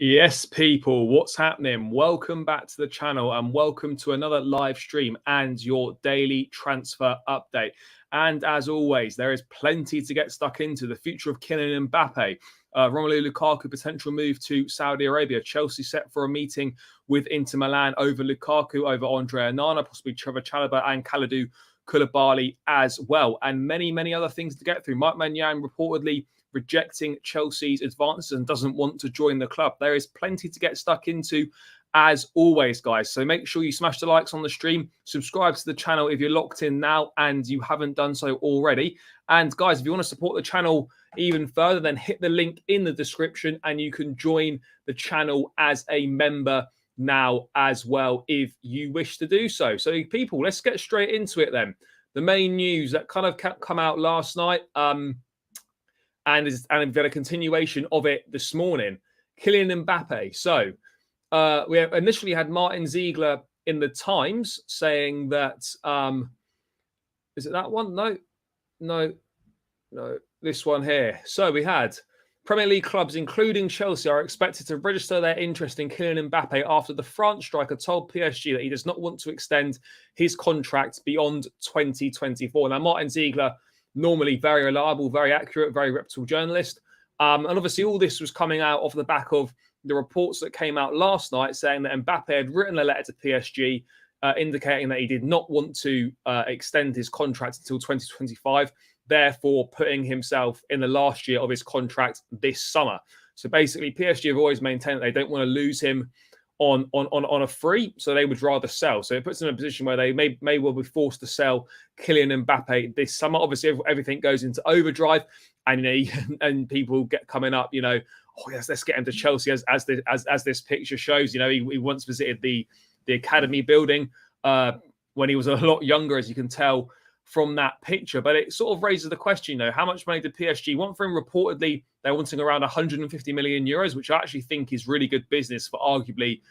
Yes, people, what's happening? Welcome back to the channel and welcome to another live stream and your daily transfer update. And as always, there is plenty to get stuck into. The future of Kylian Mbappe, Romelu Lukaku potential move to Saudi Arabia, Chelsea set for a meeting with Inter Milan over Lukaku, over Andre Onana, possibly Trevor Chalobah and Kalidou Koulibaly as well, and many, many other things to get through. Maignan reportedly rejecting Chelsea's advances and doesn't want to join the club. There is plenty to get stuck into as always, guys. So make sure you smash the likes on the stream, subscribe to the channel if you're locked in now and you haven't done so already. And guys, if you want to support the channel even further, then hit the link in the description and you can join the channel as a member now as well if you wish to do so. So people, let's get straight into it then. The main news that kind of come out last night, and we've got a continuation of it this morning. Kylian Mbappe. So we have initially had Martin Ziegler in the Times saying that, is it that one? No, this one here. So we had Premier League clubs, including Chelsea, are expected to register their interest in Kylian Mbappe after the France striker told PSG that he does not want to extend his contract beyond 2024. Now, Martin Ziegler, normally very reliable, very accurate, very reputable journalist. And obviously all this was coming out off the back of the reports that came out last night saying that Mbappe had written a letter to PSG indicating that he did not want to extend his contract until 2025, therefore putting himself in the last year of his contract this summer. So basically PSG have always maintained that they don't want to lose him on a free, so they would rather sell. So it puts them in a position where they may well be forced to sell Kylian Mbappe this summer. Obviously, everything goes into overdrive, and and people get coming up, oh yes, let's get him to Chelsea, as this picture shows. He once visited the academy building when he was a lot younger, as you can tell from that picture. But it sort of raises the question, how much money did PSG want for him? Reportedly, they're wanting around 150 million euros, which I actually think is really good business for arguably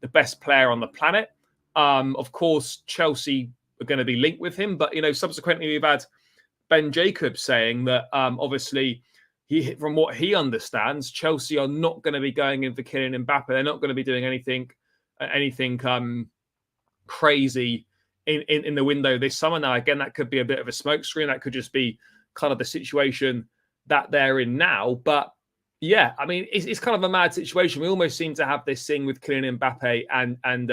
the best player on the planet. Of course, Chelsea are going to be linked with him, but subsequently we've had Ben Jacobs saying that obviously from what he understands, Chelsea are not going to be going in for Kylian Mbappe. They're not going to be doing anything crazy in the window this summer. Now, again, that could be a bit of a smokescreen. That could just be kind of the situation that they're in now. But yeah, I mean, it's kind of a mad situation. We almost seem to have this thing with Kylian Mbappe and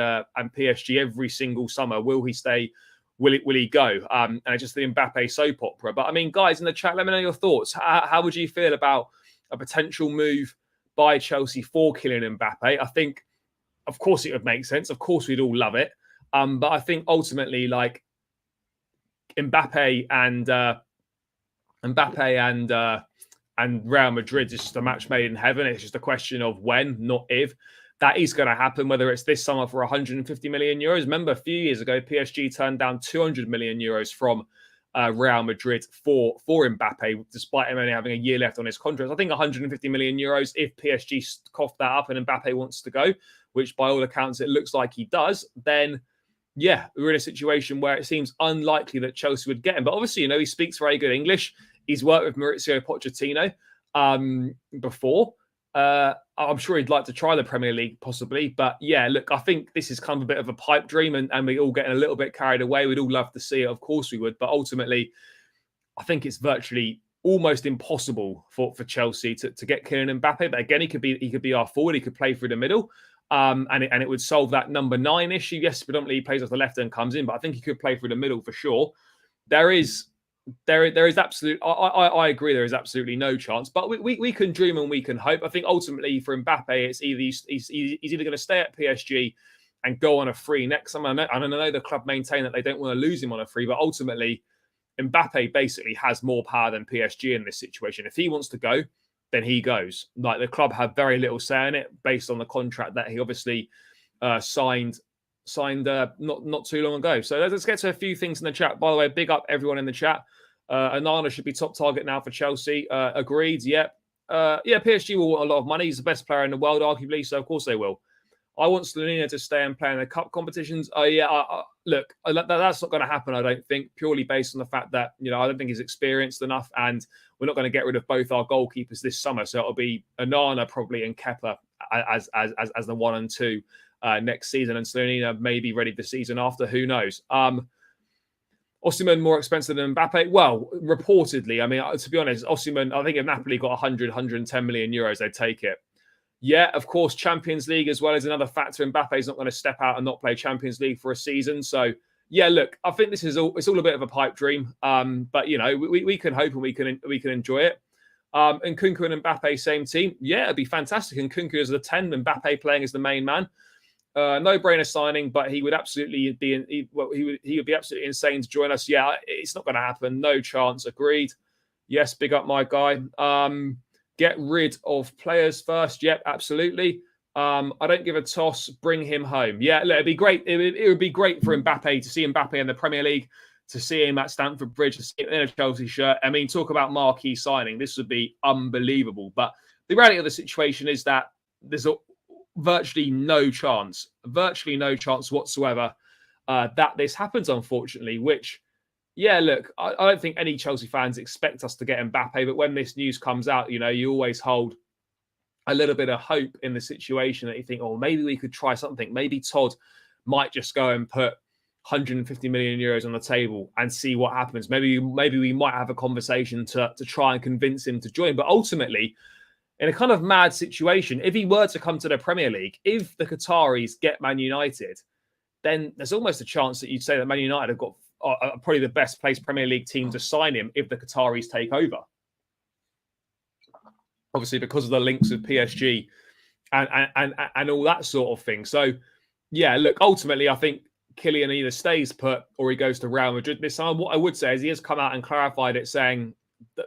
PSG every single summer. Will he stay? Will he go? And it's just the Mbappe soap opera. But I mean, guys in the chat, let me know your thoughts. How would you feel about a potential move by Chelsea for Kylian Mbappe? I think, of course, it would make sense. Of course, we'd all love it. But I think ultimately, like Mbappe and Real Madrid is just a match made in heaven. It's just a question of when, not if. That is going to happen, whether it's this summer for 150 million euros. Remember, a few years ago, PSG turned down 200 million euros from Real Madrid for Mbappe, despite him only having a year left on his contract. I think 150 million euros, if PSG coughed that up and Mbappe wants to go, which by all accounts it looks like he does, then yeah, we're in a situation where it seems unlikely that Chelsea would get him. But obviously, he speaks very good English. He's worked with Mauricio Pochettino before. I'm sure he'd like to try the Premier League possibly. But yeah, look, I think this is kind of a bit of a pipe dream and we're all getting a little bit carried away. We'd all love to see it. Of course we would. But ultimately, I think it's virtually almost impossible for Chelsea to get Kylian Mbappe. But again, he could be our forward. He could play through the middle. And it would solve that number 9 issue. Yes, predominantly he plays off the left and comes in, but I think he could play through the middle for sure. There is absolute. I agree. There is absolutely no chance, but we can dream and we can hope. I think ultimately for Mbappe, it's he's either going to stay at PSG and go on a free next summer. I know the club maintain that they don't want to lose him on a free, but ultimately Mbappe basically has more power than PSG in this situation. If he wants to go, then he goes. Like, the club have very little say in it based on the contract that he obviously signed not too long ago. So let's get to a few things in the chat. By the way, big up everyone in the chat. Onana should be top target now for Chelsea. Agreed. Yep. PSG will want a lot of money. He's the best player in the world, arguably. So of course they will. I want Slovenia to stay and play in the cup competitions. Look, that's not going to happen, I don't think, purely based on the fact that, I don't think he's experienced enough, and we're not going to get rid of both our goalkeepers this summer. So it'll be Onana probably and Kepa as the 1 and 2 next season, and Slonina may be ready the season after. Who knows? Osimhen more expensive than Mbappe? Well, reportedly. I mean, to be honest, Osimhen, I think if Napoli got 100, 110 million euros, they'd take it. Yeah, of course, Champions League as well is another factor. Mbappe's not going to step out and not play Champions League for a season. So, yeah, look, I think it's all a bit of a pipe dream. But, you know, we can hope and we can enjoy it. And Nkunku and Mbappe, same team. Yeah, it'd be fantastic. And Nkunku as the 10, Mbappe playing as the main man. No-brainer signing, but he would absolutely be he would be absolutely insane to join us. Yeah, it's not going to happen. No chance. Agreed. Yes, big up my guy. Get rid of players first. Yep, absolutely. I don't give a toss. Bring him home. Yeah, look, it'd be great. It would be great for Mbappe to see Mbappe in the Premier League, to see him at Stamford Bridge, to see him in a Chelsea shirt. I mean, talk about marquee signing. This would be unbelievable. But the reality of the situation is that there's virtually no chance whatsoever that this happens, unfortunately, which, yeah, look, I don't think any Chelsea fans expect us to get Mbappe, but when this news comes out, you know, you always hold a little bit of hope in the situation that you think, oh, maybe we could try something. Maybe Todd might just go and put 150 million euros on the table and see what happens. Maybe we might have a conversation to try and convince him to join. But ultimately, in a kind of mad situation, if he were to come to the Premier League, if the Qataris get Man United, then there's almost a chance that you'd say that Man United have got probably the best placed Premier League team to sign him if the Qataris take over. Obviously, because of the links with PSG and all that sort of thing. So, yeah, look, ultimately, I think Kylian either stays put or he goes to Real Madrid this time. What I would say is he has come out and clarified it, saying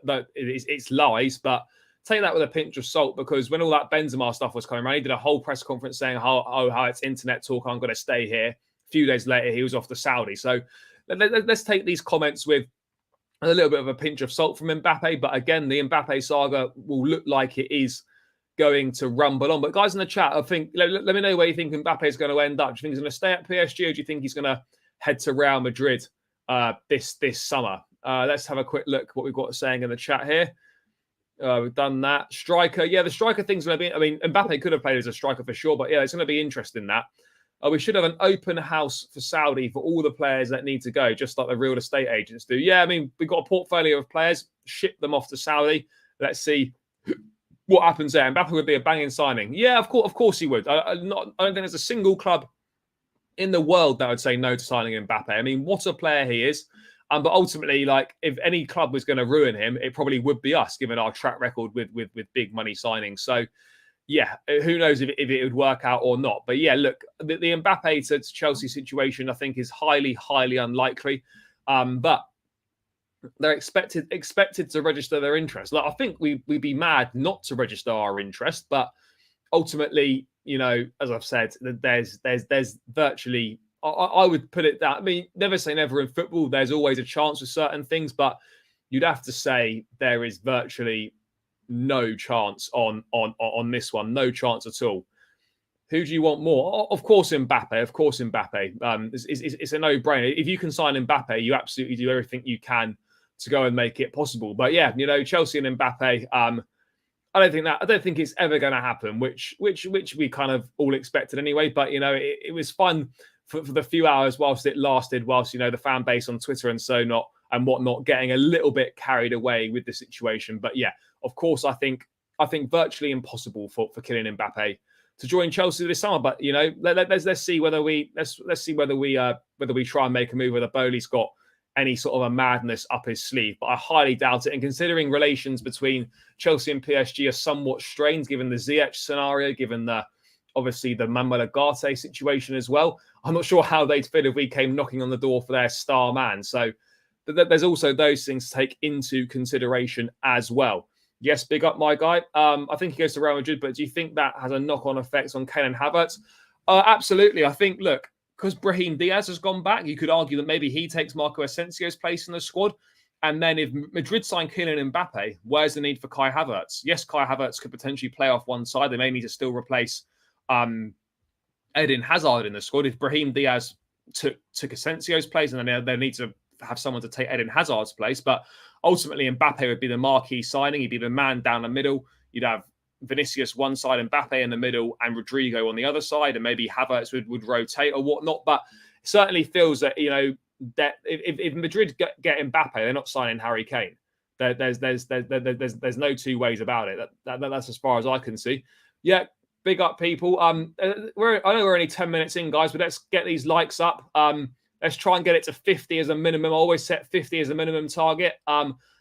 that it's lies, but take that with a pinch of salt, because when all that Benzema stuff was coming around, he did a whole press conference saying how it's internet talk, I'm going to stay here. A few days later, he was off to Saudi. So let's take these comments with a little bit of a pinch of salt from Mbappe. But again, the Mbappe saga will look like it is going to rumble on. But guys in the chat, I think, let me know where you think Mbappe is going to end up. Do you think he's going to stay at PSG, or do you think he's going to head to Real Madrid this summer? Let's have a quick look what we've got saying in the chat here. We've done that. Striker. Yeah, the striker thing's going to be... I mean, Mbappe could have played as a striker for sure, but yeah, it's going to be interesting that. We should have an open house for Saudi for all the players that need to go, just like the real estate agents do. Yeah, I mean, we've got a portfolio of players. Ship them off to Saudi. Let's see what happens there. Mbappe would be a banging signing. Yeah, of course he would. I don't think there's a single club in the world that would say no to signing Mbappe. I mean, what a player he is. But ultimately, like, if any club was going to ruin him, it probably would be us, given our track record with big money signings. So, yeah, who knows if it would work out or not. But yeah, look, the Mbappe to Chelsea situation, I think, is highly, highly unlikely. But they're expected to register their interest. Like, I think we'd be mad not to register our interest. But ultimately, you know, as I've said, there's virtually... I would put it that, I mean, never say never in football. There's always a chance with certain things, but you'd have to say there is virtually no chance on this one. No chance at all. Who do you want more? Of course, Mbappe. Of course, Mbappe. It's a no-brainer. If you can sign Mbappe, you absolutely do everything you can to go and make it possible. But yeah, you know, Chelsea and Mbappe, I don't think it's ever going to happen, which we kind of all expected anyway. But, you know, it was fun for the few hours whilst it lasted, whilst, you know, the fan base on Twitter and whatnot getting a little bit carried away with the situation. But yeah, of course, I think virtually impossible for Kylian Mbappe to join Chelsea this summer. But, you know, let's see whether we try and make a move, whether Bowley's got any sort of a madness up his sleeve. But I highly doubt it. And considering relations between Chelsea and PSG are somewhat strained, given the Ziyech scenario, given obviously the Manuel Ugarte situation as well, I'm not sure how they'd feel if we came knocking on the door for their star man. So there's also those things to take into consideration as well. Yes, big up my guy. I think he goes to Real Madrid, but do you think that has a knock-on effect on Kane and Havertz? Absolutely. I think, look, because Brahim Diaz has gone back, you could argue that maybe he takes Marco Asensio's place in the squad. And then if Madrid sign Kylian Mbappe, where's the need for Kai Havertz? Yes, Kai Havertz could potentially play off one side. They may need to still replace Eden Hazard in the squad. If Brahim Diaz took Asensio's place, and then they need to have someone to take Eden Hazard's place. But ultimately, Mbappe would be the marquee signing. He'd be the man down the middle. You'd have Vinicius one side, Mbappe in the middle, and Rodrigo on the other side, and maybe Havertz would rotate or whatnot. But it certainly feels that, that if Madrid get Mbappe, they're not signing Harry Kane. There's no two ways about it. That's as far as I can see. Yeah, big up, people. I know we're only 10 minutes in, guys, but let's get these likes up. Let's try and get it to 50 as a minimum. I always set 50 as a minimum target.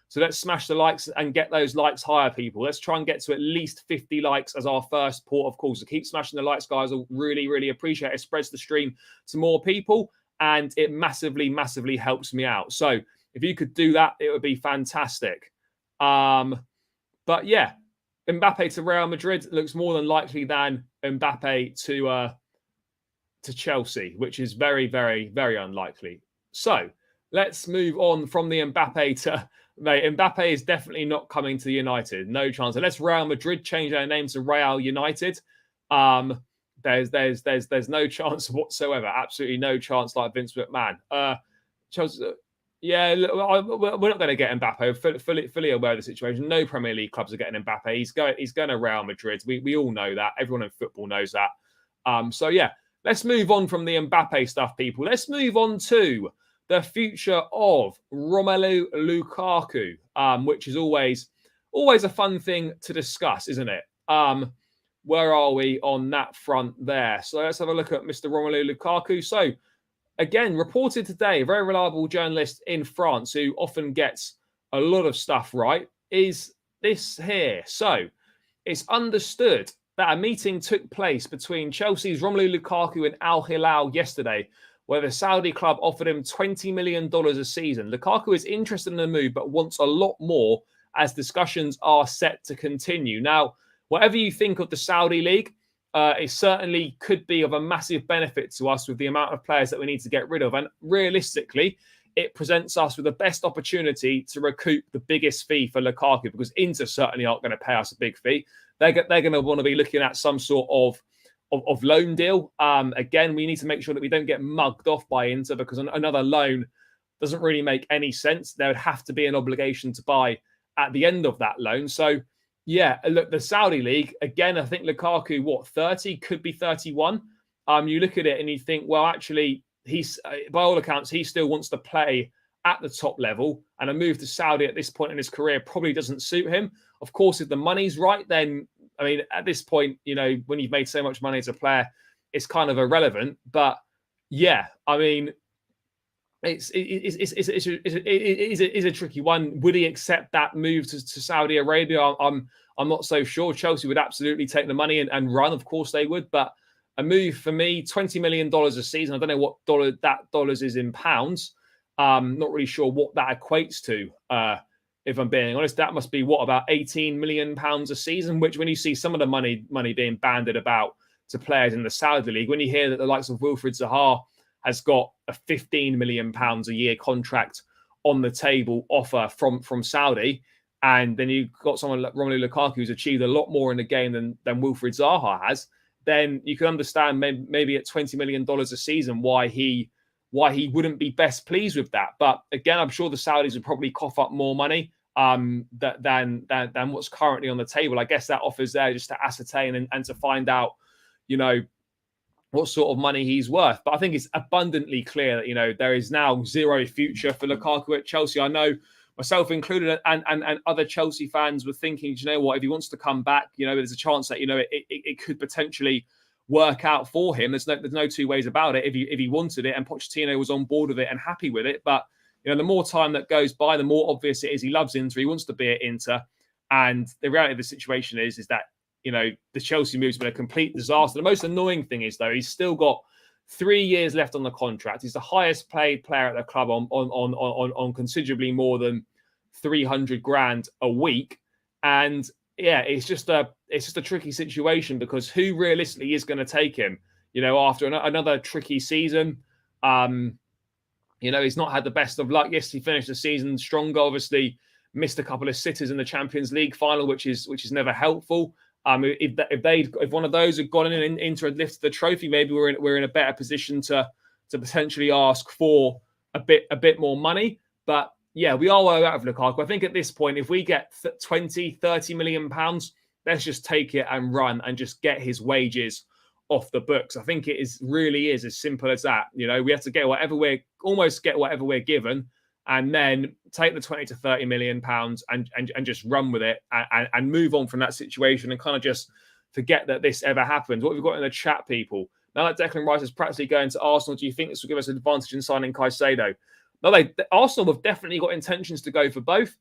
So let's smash the likes and get those likes higher, people. Let's try and get to at least 50 likes as our first port of call. So keep smashing the likes, guys. I really, really appreciate it. It spreads the stream to more people, and it massively, massively helps me out. So if you could do that, it would be fantastic. But yeah, Mbappe to Real Madrid looks more than likely than Mbappe to Chelsea, which is very, very, very unlikely. So let's move on from the Mbappe to... Mate, Mbappe is definitely not coming to United. No chance. Unless Real Madrid change their name to Real United, there's no chance whatsoever. Absolutely no chance, like Vince McMahon. Chelsea, yeah, we're not going to get Mbappe. Fully aware of the situation. No Premier League clubs are getting Mbappe. He's going to Real Madrid. We all know that. Everyone in football knows that. So yeah, let's move on from the Mbappe stuff, people. Let's move on to the future of Romelu Lukaku, which is always a fun thing to discuss, isn't it? Where are we on that front there? So let's have a look at Mr. Romelu Lukaku. So again, reported today, a very reliable journalist in France who often gets a lot of stuff right, is this here. So it's understood that a meeting took place between Chelsea's Romelu Lukaku and Al Hilal yesterday, where the Saudi club offered him $20 million a season. Lukaku is interested in the move, but wants a lot more as discussions are set to continue. Now, whatever you think of the Saudi League, it certainly could be of a massive benefit to us with the amount of players that we need to get rid of. And realistically, it presents us with the best opportunity to recoup the biggest fee for Lukaku, because Inter certainly aren't going to pay us a big fee. They're going to want to be looking at some sort of loan deal. Again, we need to make sure that we don't get mugged off by Inter, because another loan doesn't really make any sense. There would have to be an obligation to buy at the end of that loan. So yeah, look, the Saudi League, again, I think Lukaku, 30, could be 31. You look at it and you think, well, actually, he's by all accounts, he still wants to play at the top level, and a move to Saudi at this point in his career probably doesn't suit him. Of course, if the money's right, then I mean, at this point, when you've made so much money as a player, it's kind of irrelevant. But yeah, I mean, it's a tricky one. Would he accept that move to Saudi Arabia? I'm not so sure. Chelsea would absolutely take the money and run. Of course they would. But a move for me, $20 million a season. I don't know what dollars is in pounds. Not really sure what that equates to. If I'm being honest, that must be about £18 million a season, which when you see some of the money being banded about to players in the Saudi League, when you hear that the likes of Wilfried Zaha has got a £15 million a year contract on the table offer from Saudi, and then you've got someone like Romelu Lukaku who's achieved a lot more in the game than Wilfried Zaha has, then you can understand maybe at $20 million a season why he wouldn't be best pleased with that. But again, I'm sure the Saudis would probably cough up more money than what's currently on the table. I guess that offers there just to ascertain and to find out, what sort of money he's worth. But I think it's abundantly clear that, there is now zero future for Lukaku at Chelsea. I know myself included and other Chelsea fans were thinking, if he wants to come back, there's a chance that, it could potentially work out for him. There's no two ways about it if he wanted it and Pochettino was on board with it and happy with it. But the more time that goes by, the more obvious it is he loves Inter. He wants to be at Inter. And the reality of the situation is that, the Chelsea move's been a complete disaster. The most annoying thing is, though, he's still got 3 years left on the contract. He's the highest paid player at the club on considerably more than 300 grand a week. And yeah, it's just a tricky situation, because who realistically is going to take him, after another tricky season? He's not had the best of luck. Yes, he finished the season stronger. Obviously, missed a couple of sitters in the Champions League final, which is never helpful. If one of those had gone in Inter and lifted the trophy, maybe we're in a better position to potentially ask for a bit more money. But yeah, we are well out of Lukaku. I think at this point, if we get 20, 30 million pounds, let's just take it and run and just get his wages off the books. I think it really is as simple as that. We have to get whatever we're given, and then take the 20 to 30 million pounds and just run with it and move on from that situation and kind of just forget that this ever happened. What have we got in the chat, people? Now that Declan Rice is practically going to Arsenal, do you think this will give us an advantage in signing Caicedo? No, Arsenal have definitely got intentions to go for both.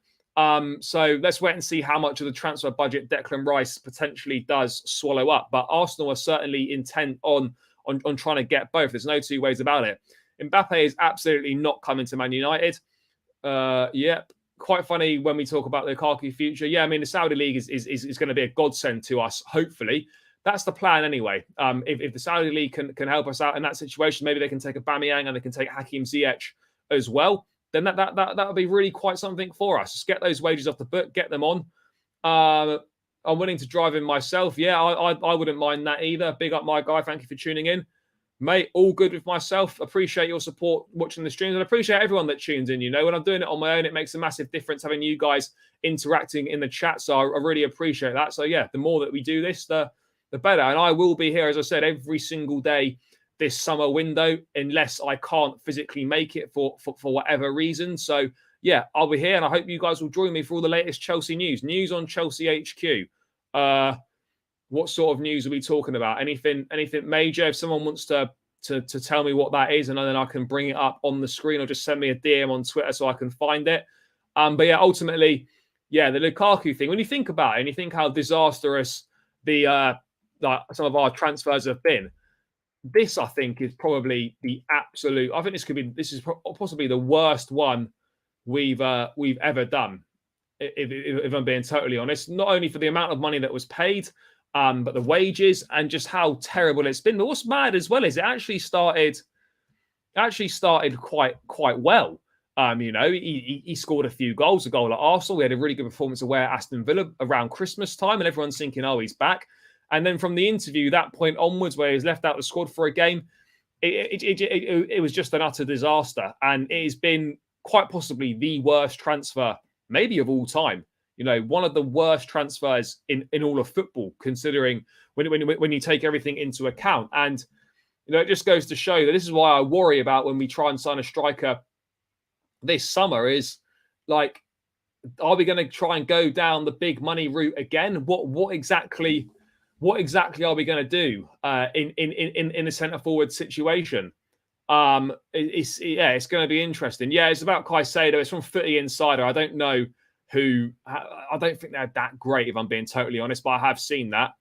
So let's wait and see how much of the transfer budget Declan Rice potentially does swallow up. But Arsenal are certainly intent on trying to get both. There's no two ways about it. Mbappe is absolutely not coming to Man United. Yep. Quite funny when we talk about the Lukaku future. Yeah, I mean, the Saudi League is going to be a godsend to us, hopefully. That's the plan anyway. If the Saudi League can help us out in that situation, maybe they can take a Aubameyang and they can take Hakim Ziyech as well. Then that would be really quite something for us. Just get those wages off the book, get them on. I'm willing to drive in myself. Yeah, I wouldn't mind that either. Big up my guy. Thank you for tuning in. Mate, all good with myself. Appreciate your support watching the streams and appreciate everyone that tunes in. When I'm doing it on my own, it makes a massive difference having you guys interacting in the chat. So I really appreciate that. So yeah, the more that we do this, the better. And I will be here, as I said, every single day this summer window, unless I can't physically make it for whatever reason. So yeah, I'll be here and I hope you guys will join me for all the latest Chelsea news on Chelsea HQ. What sort of news are we talking about? Anything major? If someone wants to tell me what that is, and then I can bring it up on the screen, or just send me a DM on Twitter so I can find it. But yeah, ultimately, yeah, the Lukaku thing. When you think about it, and you think how disastrous the some of our transfers have been, this I think is probably the absolute. I think this is possibly the worst one we've ever done. If I'm being totally honest, not only for the amount of money that was paid, but the wages and just how terrible it's been. But what's mad as well is it actually started quite well. He scored a few goals, a goal at Arsenal. We had a really good performance away at Aston Villa around Christmas time, and everyone's thinking, oh, he's back. And then from the interview, that point onwards, where he was left out of the squad for a game, it was just an utter disaster. And it has been quite possibly the worst transfer, maybe of all time. One of the worst transfers in all of football, considering when you take everything into account. And, it just goes to show that this is why I worry about when we try and sign a striker this summer is like, are we going to try and go down the big money route again? What exactly are we going to do in a centre forward situation? It's going to be interesting. Yeah, it's about Caicedo. It's from Footy Insider. I don't know I don't think they're that great, if I'm being totally honest, but I have seen that.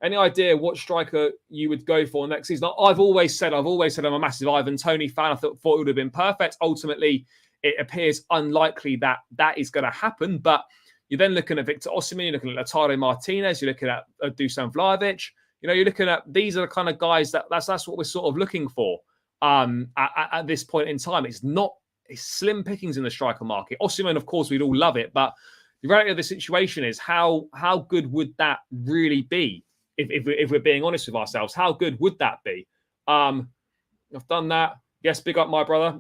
Any idea what striker you would go for next season? I've always said I'm a massive Ivan Toney fan. I thought it would have been perfect. Ultimately, it appears unlikely that is going to happen. But you're then looking at Victor Osimhen, you're looking at Lautaro Martinez, you're looking at Dusan Vlahovic. You're looking at, these are the kind of guys that's what we're sort of looking for at this point in time. It's slim pickings in the striker market. Osimhen, of course, we'd all love it, but the reality of the situation is how good would that really be? If we're being honest with ourselves, how good would that be? I've done that. Yes, big up my brother.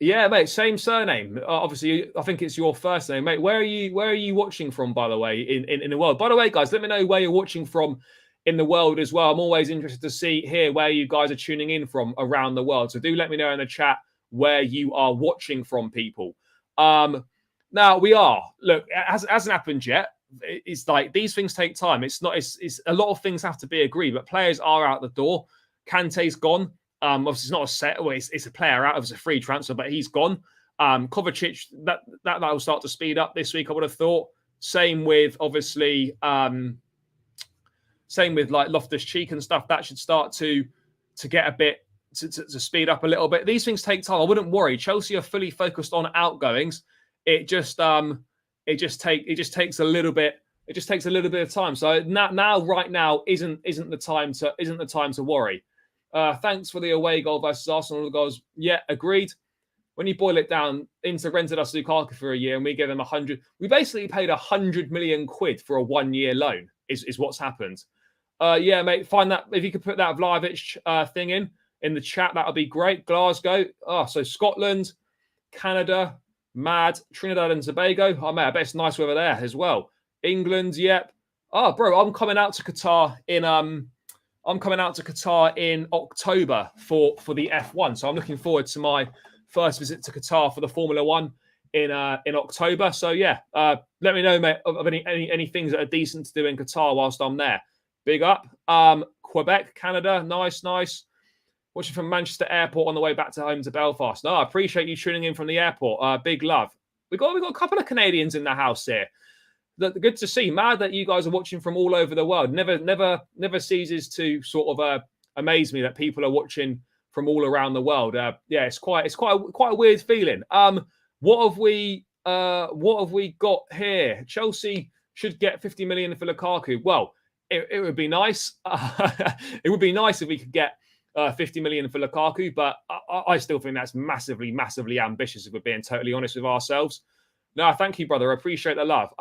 Yeah, mate, same surname. Obviously, I think it's your first name, mate. Where are you watching from, by the way, in the world? By the way, guys, let me know where you're watching from in the world as well. I'm always interested to hear where you guys are tuning in from around the world. So do let me know in the chat where you are watching from, people. Now we are. Look, it hasn't happened yet. It's like these things take time. It's a lot of things have to be agreed, but players are out the door. Kante's gone. Obviously, it's not a set. Well, it's a player out. It was a free transfer, but he's gone. Kovacic, that will start to speed up this week, I would have thought. Same with obviously, same with like Loftus-Cheek and stuff. That should start to get a bit to speed up a little bit. These things take time. I wouldn't worry. Chelsea are fully focused on outgoings. It just takes a little bit. It just takes a little bit of time. So right now isn't the time to worry. Thanks for the away goal versus Arsenal goals. Yeah, agreed. When you boil it down, Inter rented us Lukaku for a year and we gave them 100. We basically paid 100 million quid for a 1-year loan is what's happened. Yeah, mate, find that. If you could put that Vlahovic thing in the chat, that would be great. Glasgow. So Scotland, Canada, Trinidad and Tobago. Oh, mate, I bet it's nice weather there as well. England, yep. Oh, bro, I'm coming out to Qatar in October for the F1. So I'm looking forward to my first visit to Qatar for the Formula One in October. So yeah, let me know, mate, of any things that are decent to do in Qatar whilst I'm there. Big up. Quebec, Canada, nice. Watching from Manchester Airport on the way back to home to Belfast. No, I appreciate you tuning in from the airport. Big love. We got a couple of Canadians in the house here. Good to see. Mad that you guys are watching from all over the world. Never ceases to sort of amaze me that people are watching from all around the world. Yeah, it's quite a weird feeling. What have we got here? Chelsea should get 50 million for Lukaku. Well, it would be nice. It would be nice if we could get 50 million for Lukaku, but I still think that's massively ambitious if we're being totally honest with ourselves. No, thank you, brother. I appreciate the love.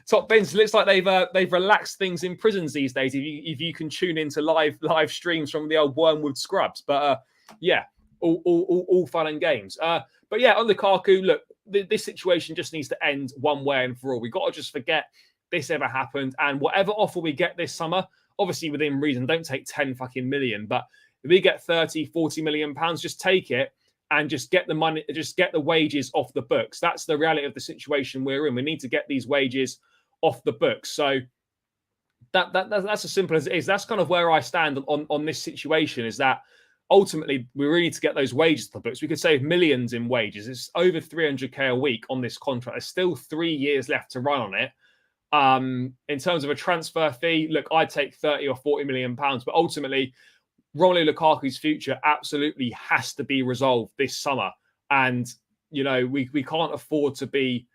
Top Vince, looks like they've relaxed things in prisons these days. If you can tune into live streams from the old Wormwood Scrubs, but yeah, all fun and games. But yeah, on Lukaku, look, this situation just needs to end one way and for all. We've got to just forget this ever happened, and whatever offer we get this summer, obviously within reason, don't take 10 fucking million, but if we get 30, 40 million pounds, just take it. And just get the money, just get the wages off the books. That's the reality of the situation we're in. We need to get these wages off the books. So that's as simple as it is. That's kind of where I stand on this situation, is that ultimately we really need to get those wages off the books. We could save millions in wages. It's over 300k a week on this contract. There's still 3 years left to run on it. In terms of a transfer fee, look, I'd take 30 or 40 million pounds, but ultimately Romelu Lukaku's future absolutely has to be resolved this summer, and you know we can't afford to be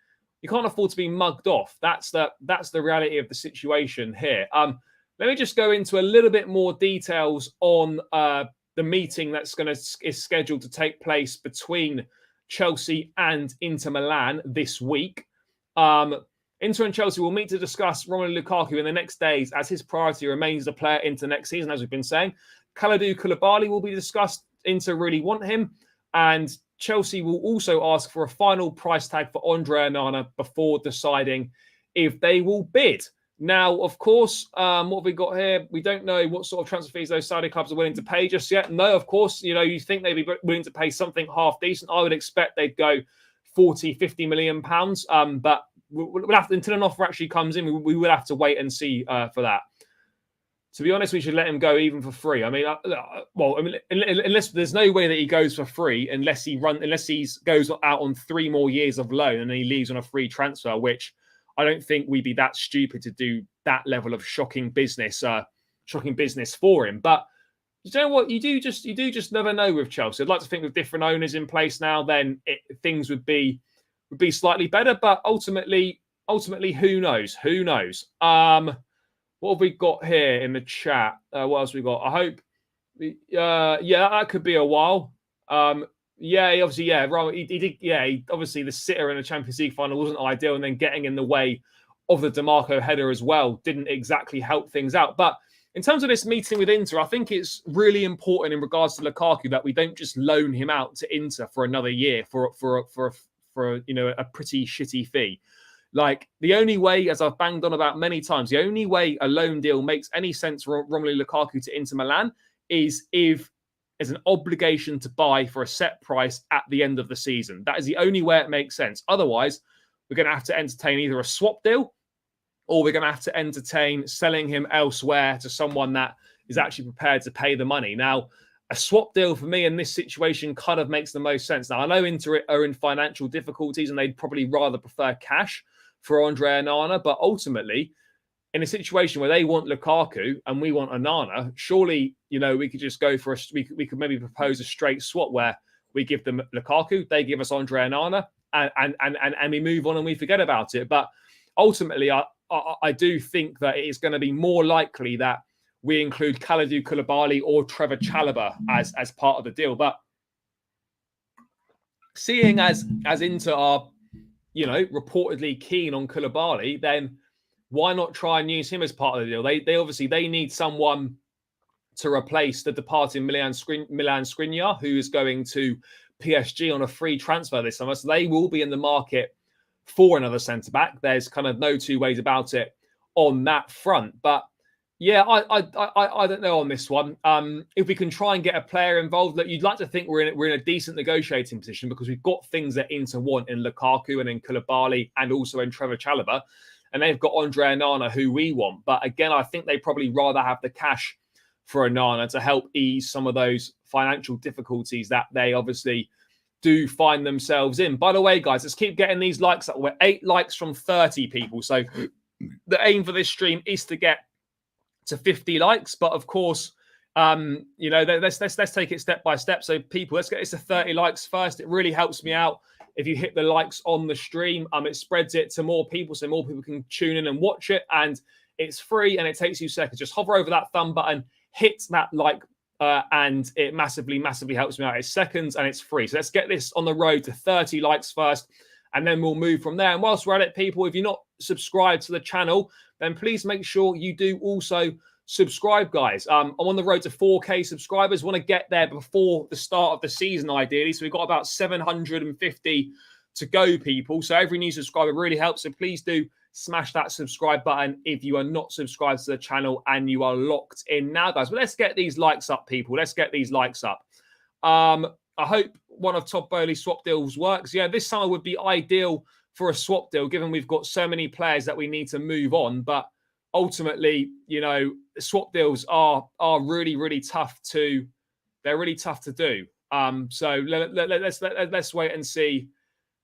mugged off. That's the reality of the situation here. Let me just go into a little bit more details on the meeting is scheduled to take place between Chelsea and Inter Milan this week. Inter and Chelsea will meet to discuss Romelu Lukaku in the next days, as his priority remains the player into next season, as we've been saying. Kalidou Koulibaly will be discussed. Inter really want him. And Chelsea will also ask for a final price tag for Andre Onana before deciding if they will bid. Now, of course, what have we got here? We don't know what sort of transfer fees those Saudi clubs are willing to pay just yet. No, of course, you think they'd be willing to pay something half decent. I would expect they'd go 40, 50 million pounds. But we'll have to, until an offer actually comes in, we will have to wait and see for that. To be honest, we should let him go even for free. I mean, unless there's no way that he goes for free, unless he goes out on 3 more years of loan and then he leaves on a free transfer, which I don't think we'd be that stupid to do that level of shocking business for him. But you know what? You do just never know with Chelsea. I'd like to think with different owners in place now, then things would be slightly better. But ultimately, who knows? Who knows? What have we got here in the chat? What else we got? I hope. Yeah, that could be a while. Yeah, he obviously, yeah, right. He did. Yeah, obviously the sitter in the Champions League final wasn't ideal, and then getting in the way of the DeMarco header as well didn't exactly help things out. But in terms of this meeting with Inter, I think it's really important in regards to Lukaku that we don't just loan him out to Inter for another year for a pretty shitty fee. Like, the only way, as I've banged on about many times, the only way a loan deal makes any sense for Romelu Lukaku to Inter Milan is if there's an obligation to buy for a set price at the end of the season. That is the only way it makes sense. Otherwise, we're going to have to entertain either a swap deal or we're going to have to entertain selling him elsewhere to someone that is actually prepared to pay the money. Now, a swap deal for me in this situation kind of makes the most sense. Now, I know Inter are in financial difficulties and they'd probably rather prefer cash for Andre Onana, but ultimately, in a situation where they want Lukaku and we want Onana, surely, we could just go for we could maybe propose a straight swap where we give them Lukaku, they give us Andre Onana, and we move on and we forget about it. But ultimately, I do think that it is going to be more likely that we include Kalidou Koulibaly or Trevor Chalobah as part of the deal. But seeing as Inter are reportedly keen on Koulibaly, then why not try and use him as part of the deal? They obviously need someone to replace the departing Milan Skriniar, who is going to PSG on a free transfer this summer. So they will be in the market for another centre-back. There's kind of no two ways about it on that front. But yeah, I don't know on this one. If we can try and get a player involved, that you'd like to think we're in a decent negotiating position, because we've got things that Inter want in Lukaku and in Koulibaly and also in Trevor Chalobah, and they've got Andre Onana, who we want. But again, I think they'd probably rather have the cash for Onana to help ease some of those financial difficulties that they obviously do find themselves in. By the way, guys, let's keep getting these likes up. We're 8 likes from 30 people. So the aim for this stream is to get to 50 likes. But of course, let's take it step by step. So people, let's get this to 30 likes first. It really helps me out if you hit the likes on the stream. It spreads it to more people, so more people can tune in and watch it. And it's free and it takes you seconds. Just hover over that thumb button, hit that like, and it massively helps me out. It's seconds and it's free. So let's get this on the road to 30 likes first, and then we'll move from there. And whilst we're at it, people, if you're not subscribed to the channel, then please make sure you do also subscribe, guys. I'm on the road to 4K subscribers. Want to get there before the start of the season, ideally. So we've got about 750 to go, people. So every new subscriber really helps. So please do smash that subscribe button if you are not subscribed to the channel and you are locked in now, guys. But let's get these likes up, people. Let's get these likes up. I hope one of Todd Bowley's swap deals works. Yeah, this summer would be ideal for a swap deal, given we've got so many players that we need to move on. But ultimately, swap deals are really tough to. They're really tough to do. So let's wait and see.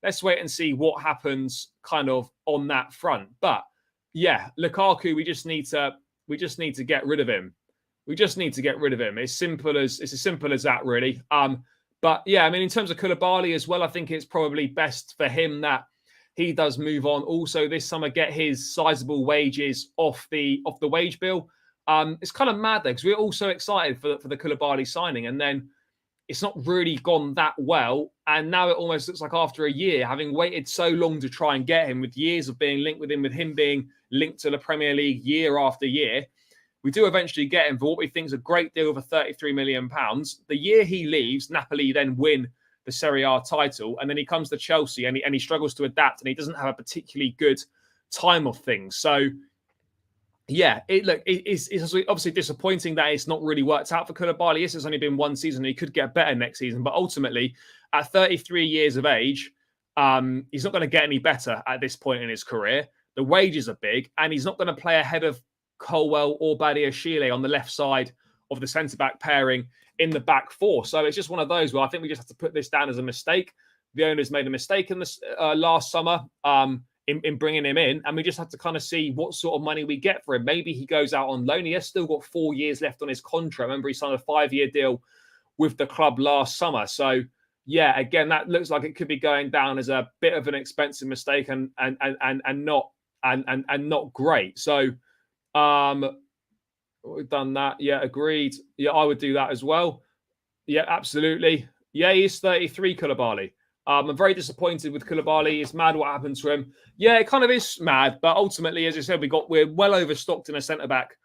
Let's wait and see what happens kind of on that front. But yeah, Lukaku, we just need to get rid of him. We just need to get rid of him. It's as simple as that, really. But yeah, I mean, in terms of Koulibaly as well, I think it's probably best for him that he does move on. Also, this summer, get his sizable wages off the wage bill. It's kind of mad though, because we're all so excited for the Koulibaly signing, and then it's not really gone that well. And now it almost looks like after a year, having waited so long to try and get him, with years of being linked with him being linked to the Premier League year after year, we do eventually get him for what we think is a great deal for £33 million. The year he leaves, Napoli then win the Serie A title, and then he comes to Chelsea and he struggles to adapt, and he doesn't have a particularly good time of things. So yeah, it's obviously disappointing that it's not really worked out for Koulibaly. Yes, it's only been one season. He could get better next season. But ultimately, at 33 years of age, he's not going to get any better at this point in his career. The wages are big, and he's not going to play ahead of Colwell or Badiashile on the left side of the centre-back pairing in the back four. So it's just one of those where I think we just have to put this down as a mistake. The owners made a mistake in this last summer. In bringing him in, and we just have to kind of see what sort of money we get for him. Maybe he goes out on loan. He has still got 4 years left on his contract. Remember, he signed a 5-year deal with the club last summer. So yeah, again, that looks like it could be going down as a bit of an expensive mistake and not great. So we've done that. Yeah, agreed. Yeah, I would do that as well. Yeah, absolutely. Yeah, he's 33, Koulibaly. I'm very disappointed with Koulibaly. It's mad what happened to him. Yeah, it kind of is mad, but ultimately, as I said, we're well overstocked in a centre back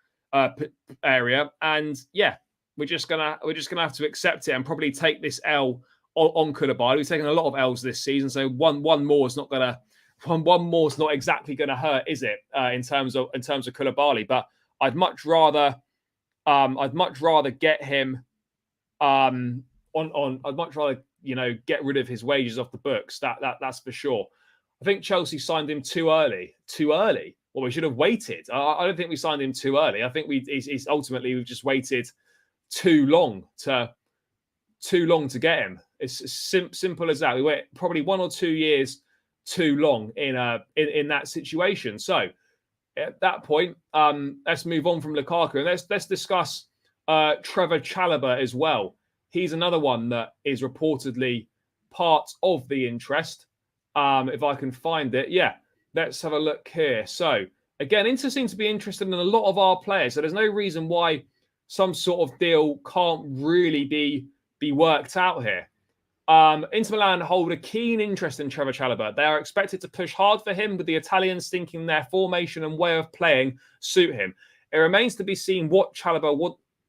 area, and yeah, we're just gonna have to accept it and probably take this L on Koulibaly. We've taken a lot of L's this season, so one more is not exactly gonna hurt, is it? In terms of Koulibaly, but I'd much rather get him I'd much rather get rid of his wages off the books. That's for sure. I think Chelsea signed him too early. Well, we should have waited. I don't think we signed him too early. I think ultimately we've just waited too long to get him. It's simple as that. We wait probably 1 or 2 years too long in that situation. So at that point, let's move on from Lukaku and let's discuss Trevor Chalobah as well. He's another one that is reportedly part of the interest. If I can find it. Yeah, let's have a look here. So, again, Inter seem to be interested in a lot of our players. So there's no reason why some sort of deal can't really be worked out here. Inter Milan hold a keen interest in Trevor Chalobah. They are expected to push hard for him, with the Italians thinking their formation and way of playing suit him. It remains to be seen what Chalobah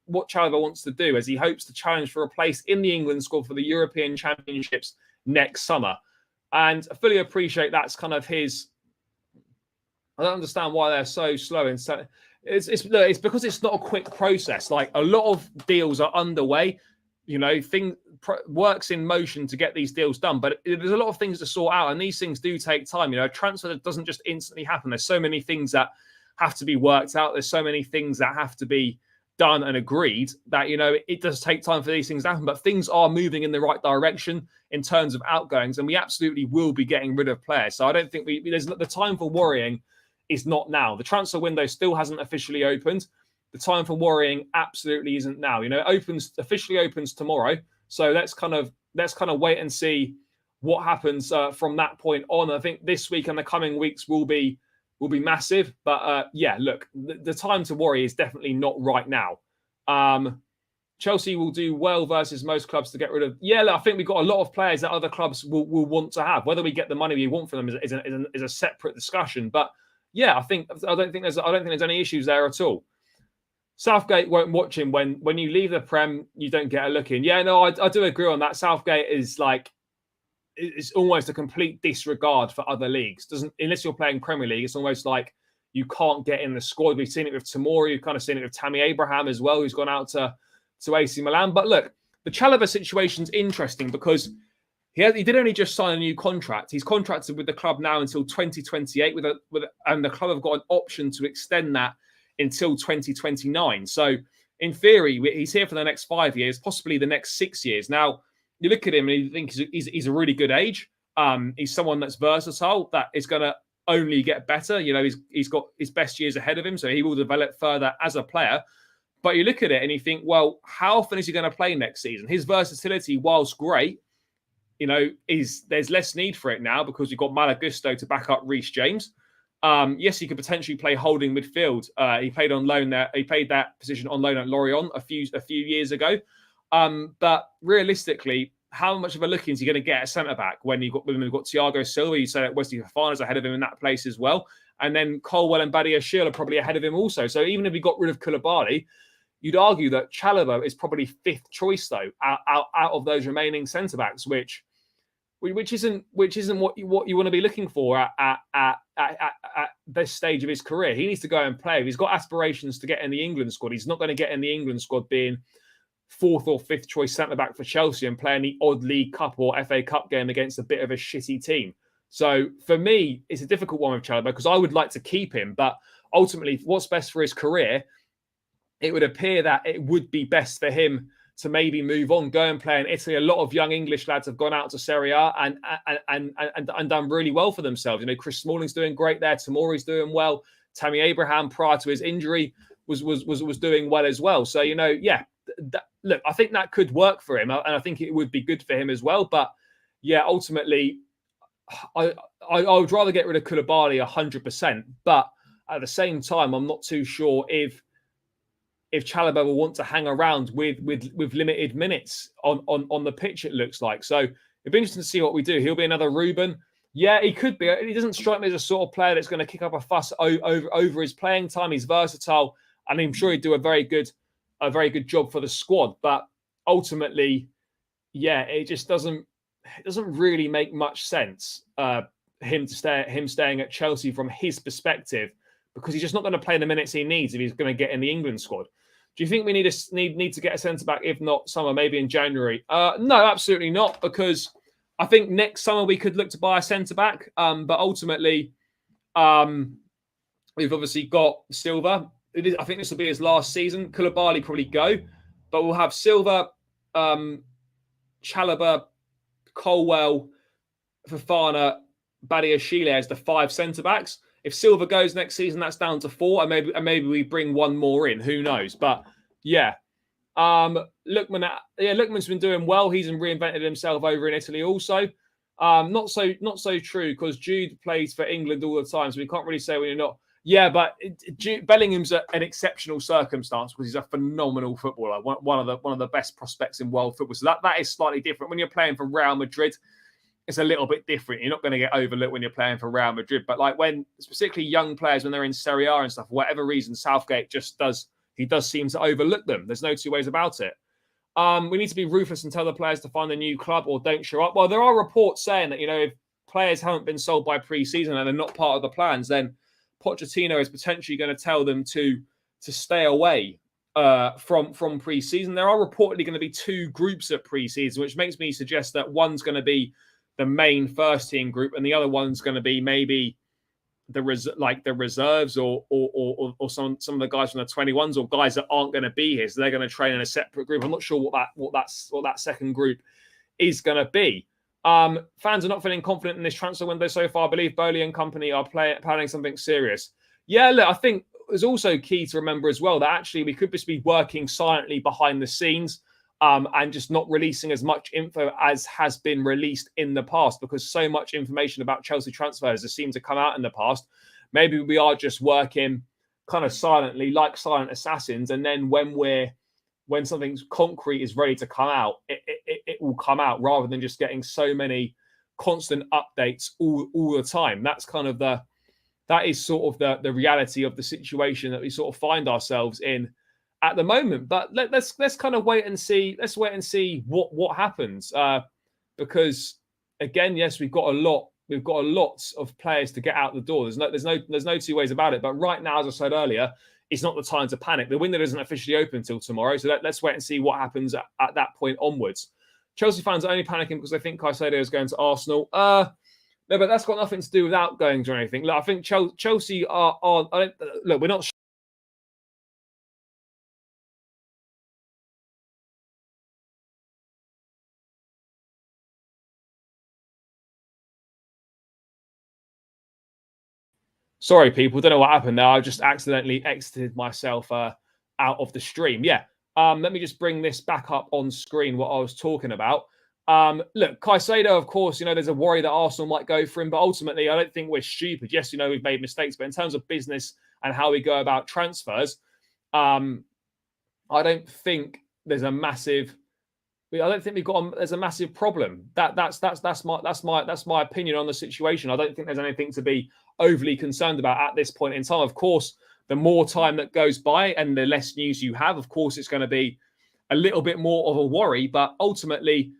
wants to do, as he hopes to challenge for a place in the England squad for the European Championships next summer. And I fully appreciate that's kind of his. I don't understand why they're so slow. And so it's because it's not a quick process. Like a lot of deals are underway. Works in motion to get these deals done, but there's a lot of things to sort out, and these things do take time. A transfer doesn't just instantly happen. There's so many things that have to be worked out. There's so many things that have to be done and agreed that, it does take time for these things to happen, but things are moving in the right direction in terms of outgoings, and we absolutely will be getting rid of players. So I don't think there's the time for worrying is not now. The transfer window still hasn't officially opened. The time for worrying absolutely isn't now. Officially opens tomorrow. So let's kind of wait and see what happens from that point on. I think this week and the coming weeks will be massive. But look, the time to worry is definitely not right now. Chelsea will do well versus most clubs to get rid of. Yeah, look, I think we've got a lot of players that other clubs will want to have. Whether we get the money we want for them is a separate discussion. But yeah, I don't think there's any issues there at all. Southgate won't watch him when you leave the Prem, you don't get a look in. Yeah, no, I do agree on that. Southgate is it's almost a complete disregard for other leagues. Unless you're playing Premier League, it's almost like you can't get in the squad. We've seen it with Tomori, you've kind of seen it with Tammy Abraham as well, who's gone out to AC Milan. But look, the Chalobah situation's interesting because he did only just sign a new contract. He's contracted with the club now until 2028, and the club have got an option to extend that until 2029. So in theory, he's here for the next 5 years, possibly the next 6 years. Now, you look at him and you think he's a really good age. He's someone that's versatile, that is going to only get better. He's got his best years ahead of him, so he will develop further as a player. But you look at it and you think, well, how often is he going to play next season? His versatility, whilst great, there's less need for it now because you've got Malagusto to back up Reece James. Yes, he could potentially play holding midfield. He played on loan there. He played that position on loan at Lorient a few years ago. But realistically, how much of a look is he going to get at centre back when we've got Thiago Silva? You say that Wesley Fofana's ahead of him in that place as well, and then Colwell and Badiashile are probably ahead of him also. So even if we got rid of Koulibaly, you'd argue that Chalobah is probably fifth choice though out of those remaining centre backs, which isn't what you want to be looking for at this stage of his career. He needs to go and play. If he's got aspirations to get in the England squad, he's not going to get in the England squad being fourth or fifth choice centre back for Chelsea and playing the odd League Cup or FA Cup game against a bit of a shitty team. So for me, it's a difficult one with Chalobah because I would like to keep him, but ultimately, what's best for his career? It would appear that it would be best for him to maybe move on, go and play in Italy. A lot of young English lads have gone out to Serie A and done really well for themselves. Chris Smalling's doing great there. Tomori's doing well. Tammy Abraham, prior to his injury, was doing well as well. So, look, I think that could work for him, and I think it would be good for him as well. But yeah, ultimately, I would rather get rid of Koulibaly 100%. But at the same time, I'm not too sure if Chalobah will want to hang around with limited minutes on the pitch, it looks like. So it'd be interesting to see what we do. He'll be another Ruben. Yeah, he could be. He doesn't strike me as a sort of player that's going to kick up a fuss over his playing time. He's versatile, and I'm sure he'd do a very good job for the squad. But ultimately, yeah, it just doesn't really make much sense him staying at Chelsea from his perspective, because he's just not going to play the minutes he needs if he's going to get in the England squad. Do you think we need to get a centre back, if not summer, maybe in January? No, absolutely not, because I think next summer we could look to buy a centre back. But ultimately, we've obviously got Silva. I think this will be his last season. Koulibaly probably go, but we'll have Silva, Chalobah, Colwell, Fofana, Badiashile as the 5 centre backs. If Silva goes next season, that's down to 4, and maybe we bring one more in. Who knows? But yeah, Lookman's been doing well. He's reinvented himself over in Italy also. Not so true, because Jude plays for England all the time, so we can't really say when you're not. Yeah, but Bellingham's an exceptional circumstance because he's a phenomenal footballer, one of the best prospects in world football. So that is slightly different. When you're playing for Real Madrid, it's a little bit different. You're not going to get overlooked when you're playing for Real Madrid. But like when, particularly young players, when they're in Serie A and stuff, for whatever reason, Southgate does seem to overlook them. There's no two ways about it. We need to be ruthless and tell the players to find a new club or don't show up. Well, there are reports saying that, if players haven't been sold by pre-season and they're not part of the plans, then Pochettino is potentially going to tell them to stay away from pre-season. There are reportedly going to be 2 groups at pre-season, which makes me suggest that one's going to be the main first team group and the other one's going to be maybe the reserves or some of the guys from the 21s or guys that aren't going to be here, so they're going to train in a separate group. I'm not sure what that second group is going to be. Fans are not feeling confident in this transfer window so far. I believe Bowley and company are planning something serious. Yeah, look, I think it's also key to remember as well that actually we could just be working silently behind the scenes and just not releasing as much info as has been released in the past, because so much information about Chelsea transfers has seemed to come out in the past. Maybe we are just working kind of silently, like silent assassins, and then when something concrete is ready to come out, it will come out, rather than just getting so many constant updates all the time. That's kind of that is sort of the reality of the situation that we sort of find ourselves in at the moment. But let's kind of wait and see. Let's wait and see what happens. Because again, yes, we've got a lot of players to get out the door. There's no two ways about it. But right now, as I said earlier, it's not the time to panic. The window doesn't officially open until tomorrow. So let's wait and see what happens at that point onwards. Chelsea fans are only panicking because they think Caicedo is going to Arsenal. No, but that's got nothing to do with outgoings or anything. Look, I think Chelsea are look, we're not. Sorry, people. Don't know what happened there. I just accidentally exited myself out of the stream. Yeah. Let me just bring this back up on screen, what I was talking about. Look, Caicedo, of course, there's a worry that Arsenal might go for him, but ultimately, I don't think we're stupid. Yes, we've made mistakes, but in terms of business and how we go about transfers, I don't think there's a massive. I don't think there's a massive problem. That's my opinion on the situation. I don't think there's anything to be overly concerned about at this point in time. Of course, the more time that goes by and the less news you have, of course, it's going to be a little bit more of a worry. But ultimately,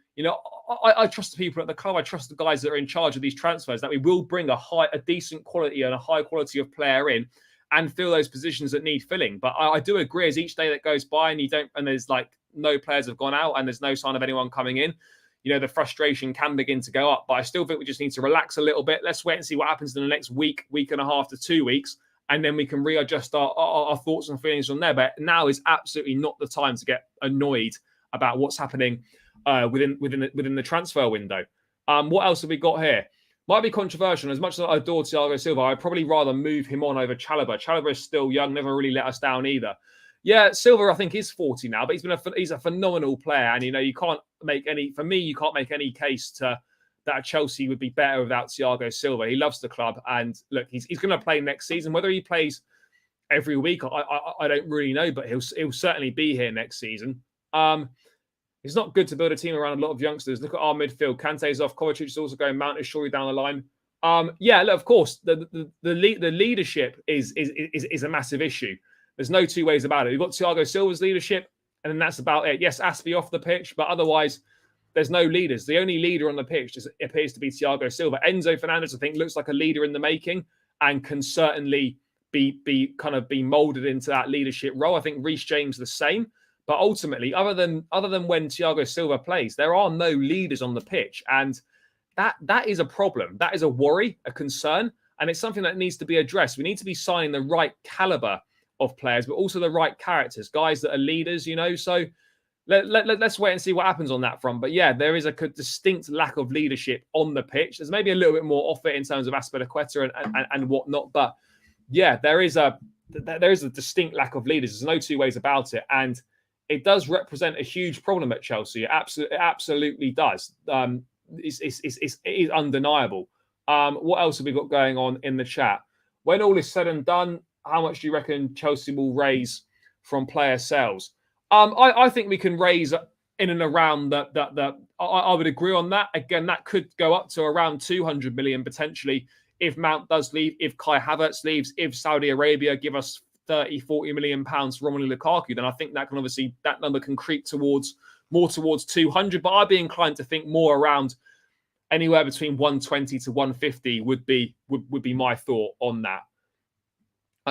I trust the people at the club. I trust the guys that are in charge of these transfers that we will bring a decent quality and a high quality of player in and fill those positions that need filling. But I do agree, as each day that goes by and there's like no players have gone out and there's no sign of anyone coming in, the frustration can begin to go up. But I still think we just need to relax a little bit. Let's wait and see what happens in the next week and a half to 2 weeks, and then we can readjust our thoughts and feelings from there. But now is absolutely not the time to get annoyed about what's happening within the transfer window. What else have we got here? Might be controversial. As much as I adore Thiago Silva, I'd probably rather move him on over Chalobah. Chalobah is still young, never really let us down either. Yeah, Silva, I think, is 40 now, but he's a phenomenal player. And, you can't make any case that Chelsea would be better without Thiago Silva. He loves the club. And look, he's going to play next season. Whether he plays every week, I don't really know, but he'll certainly be here next season. It's not good to build a team around a lot of youngsters. Look at our midfield. Kante's off. Kovacic is also going. Mount is surely down the line. Yeah, look, of course, the leadership is a massive issue. There's no two ways about it. We've got Thiago Silva's leadership, and then that's about it. Yes, Aspie off the pitch, but otherwise, there's no leaders. The only leader on the pitch appears to be Thiago Silva. Enzo Fernandez, I think, looks like a leader in the making and can certainly be molded into that leadership role. I think Reece James the same. But ultimately, other than when Thiago Silva plays, there are no leaders on the pitch, and that is a problem. That is a worry, a concern, and it's something that needs to be addressed. We need to be signing the right caliber of players, but also the right characters, guys that are leaders. So let's wait and see what happens on that front. But yeah, there is a distinct lack of leadership on the pitch. There's maybe a little bit more off it in terms of Azpilicueta and whatnot, but yeah, there is a distinct lack of leaders. There's no two ways about it, and it does represent a huge problem at Chelsea. It absolutely does. It is undeniable. What else have we got going on in the chat? When all is said and done, how much do you reckon Chelsea will raise from player sales? I think we can raise in and around that. I would agree on that. Again, that could go up to around 200 million potentially if Mount does leave, if Kai Havertz leaves, if Saudi Arabia give us 30-40 million pounds for Romelu Lukaku, then I think that number can creep more towards 200. But I'd be inclined to think more around anywhere between 120 to 150 would be my thought on that.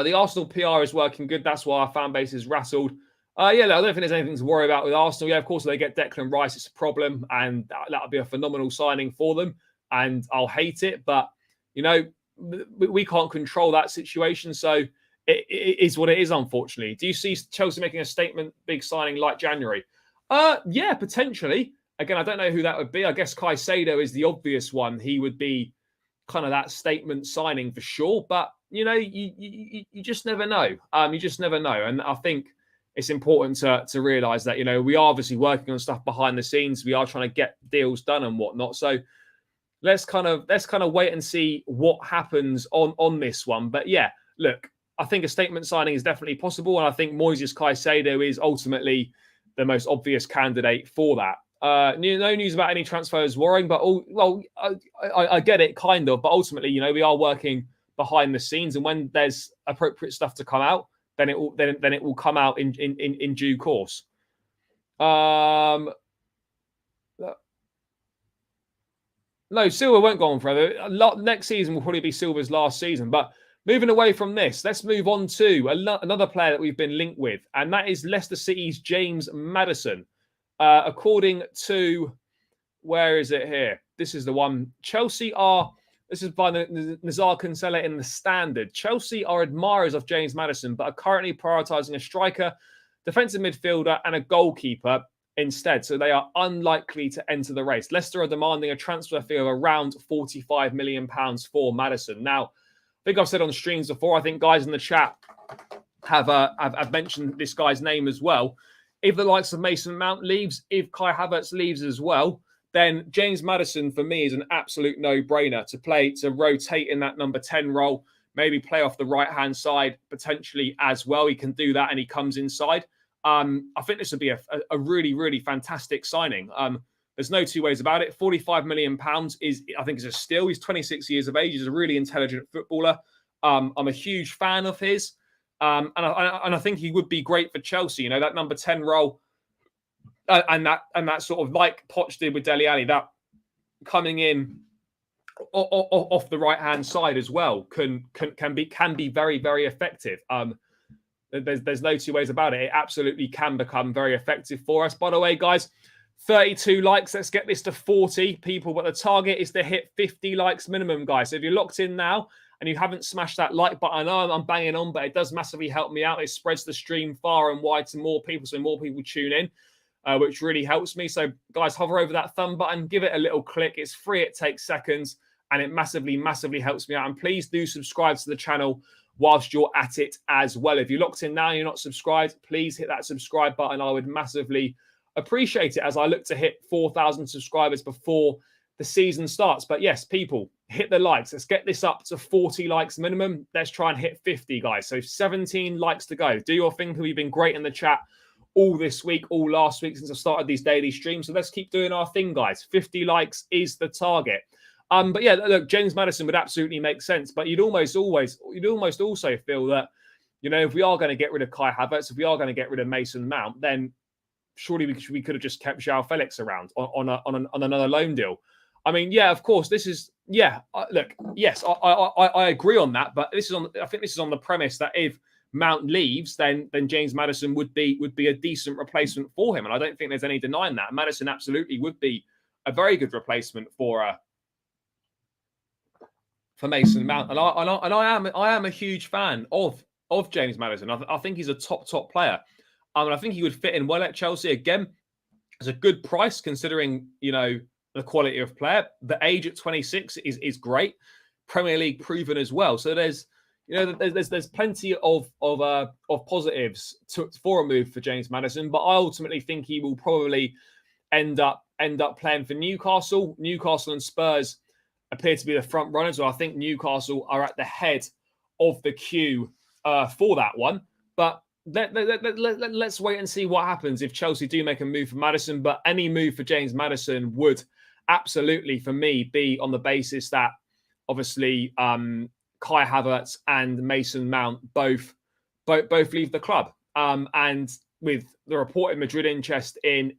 The Arsenal PR is working good. That's why our fan base is rattled. I don't think there's anything to worry about with Arsenal. Yeah, of course, if they get Declan Rice, it's a problem, and that'll be a phenomenal signing for them, and I'll hate it. But, we can't control that situation, so it is what it is, unfortunately. Do you see Chelsea making a statement, big signing like January? Yeah, potentially. Again, I don't know who that would be. I guess Caicedo is the obvious one. He would be kind of that statement signing for sure. But, you just never know. You just never know. And I think it's important to realise that, we are obviously working on stuff behind the scenes. We are trying to get deals done and whatnot. So let's kind of wait and see what happens on this one. But yeah, look, I think a statement signing is definitely possible. And I think Moises Caicedo is ultimately the most obvious candidate for that. No news about any transfers worrying, but I get it kind of, but ultimately, we are working behind the scenes, and when there's appropriate stuff to come out, then it will come out in due course. No, Silva won't go on forever. Next season will probably be Silva's last season. But moving away from this, let's move on to another player that we've been linked with, and that is Leicester City's James Maddison. According to, where is it here? This is the one. Chelsea are, this is by Nazar Kinsella in the Standard. Chelsea are admirers of James Maddison, but are currently prioritising a striker, defensive midfielder, and a goalkeeper instead. So they are unlikely to enter the race. Leicester are demanding a transfer fee of around £45 million for Maddison. Now, I think I've said on streams before, I think guys in the chat have mentioned this guy's name as well. If the likes of Mason Mount leaves, if Kai Havertz leaves as well, then James Maddison for me is an absolute no-brainer to rotate in that number 10 role, maybe play off the right-hand side potentially as well. He can do that and he comes inside. I think this would be a really, really fantastic signing. There's no two ways about it. £45 million is a steal. He's 26 years of age. He's a really intelligent footballer. I'm a huge fan of his. And I think he would be great for Chelsea. That number 10 role, and that sort of like Poch did with Dele Alli, that coming in off the right hand side as well can be very, very effective. There's no two ways about it. It absolutely can become very effective for us. By the way, guys, 32 likes. Let's get this to 40 people. But the target is to hit 50 likes minimum, guys. So if you're locked in now and you haven't smashed that like button, I know I'm banging on, but it does massively help me out. It spreads the stream far and wide to more people, so more people tune in, which really helps me. So, guys, hover over that thumb button, give it a little click. It's free. It takes seconds, and it massively, massively helps me out. And please do subscribe to the channel whilst you're at it as well. If you're locked in now and you're not subscribed, please hit that subscribe button. I would massively appreciate it as I look to hit 4,000 subscribers before the season starts. But yes, people, hit the likes. Let's get this up to 40 likes minimum. Let's try and hit 50, guys. So 17 likes to go. Do your thing. We've been great in the chat all this week, all last week since I started these daily streams. So let's keep doing our thing, guys. 50 likes is the target. But yeah, look, James Maddison would absolutely make sense. But you'd almost also feel that, if we are going to get rid of Kai Havertz, if we are going to get rid of Mason Mount, then surely we could have just kept João Felix around on another loan deal. I mean, yeah, of course, this is, look, yes, I agree on that, but I think this is on the premise that if Mount leaves, then James Maddison would be a decent replacement for him, and I don't think there's any denying that. Maddison absolutely would be a very good replacement for Mason Mount, and I am a huge fan of James Maddison. I think he's a top player, and I think he would fit in well at Chelsea. Again, it's a good price considering the quality of player. The age at 26 is great. Premier League proven as well. So there's plenty of positives for a move for James Maddison. But I ultimately think he will probably end up playing for Newcastle. Newcastle and Spurs appear to be the front runners. So I think Newcastle are at the head of the queue for that one. But let's wait and see what happens if Chelsea do make a move for Maddison. But any move for James Maddison would absolutely, for me, be on the basis that obviously Kai Havertz and Mason Mount both leave the club. And with the reported Madrid interest in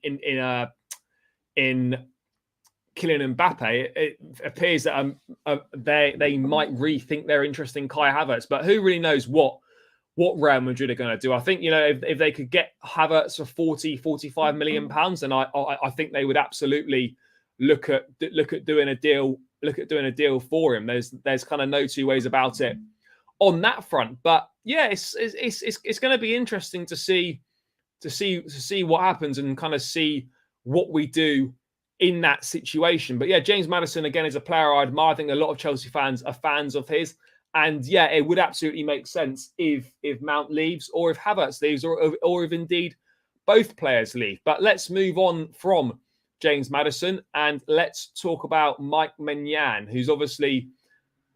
Kylian Mbappe, it appears that they might rethink their interest in Kai Havertz. But who really knows what Real Madrid are going to do? I think, if they could get Havertz for 40-45 million pounds, then I think they would absolutely look at doing a deal. Look at doing a deal for him. There's kind of no two ways about it on that front. But yeah, it's going to be interesting to see what happens and kind of see what we do in that situation. But yeah, James Maddison again is a player I admire. I think a lot of Chelsea fans are fans of his. And yeah, it would absolutely make sense if Mount leaves, or if Havertz leaves, or if indeed both players leave. But let's move on from James Maddison and let's talk about Mike Maignan, who's obviously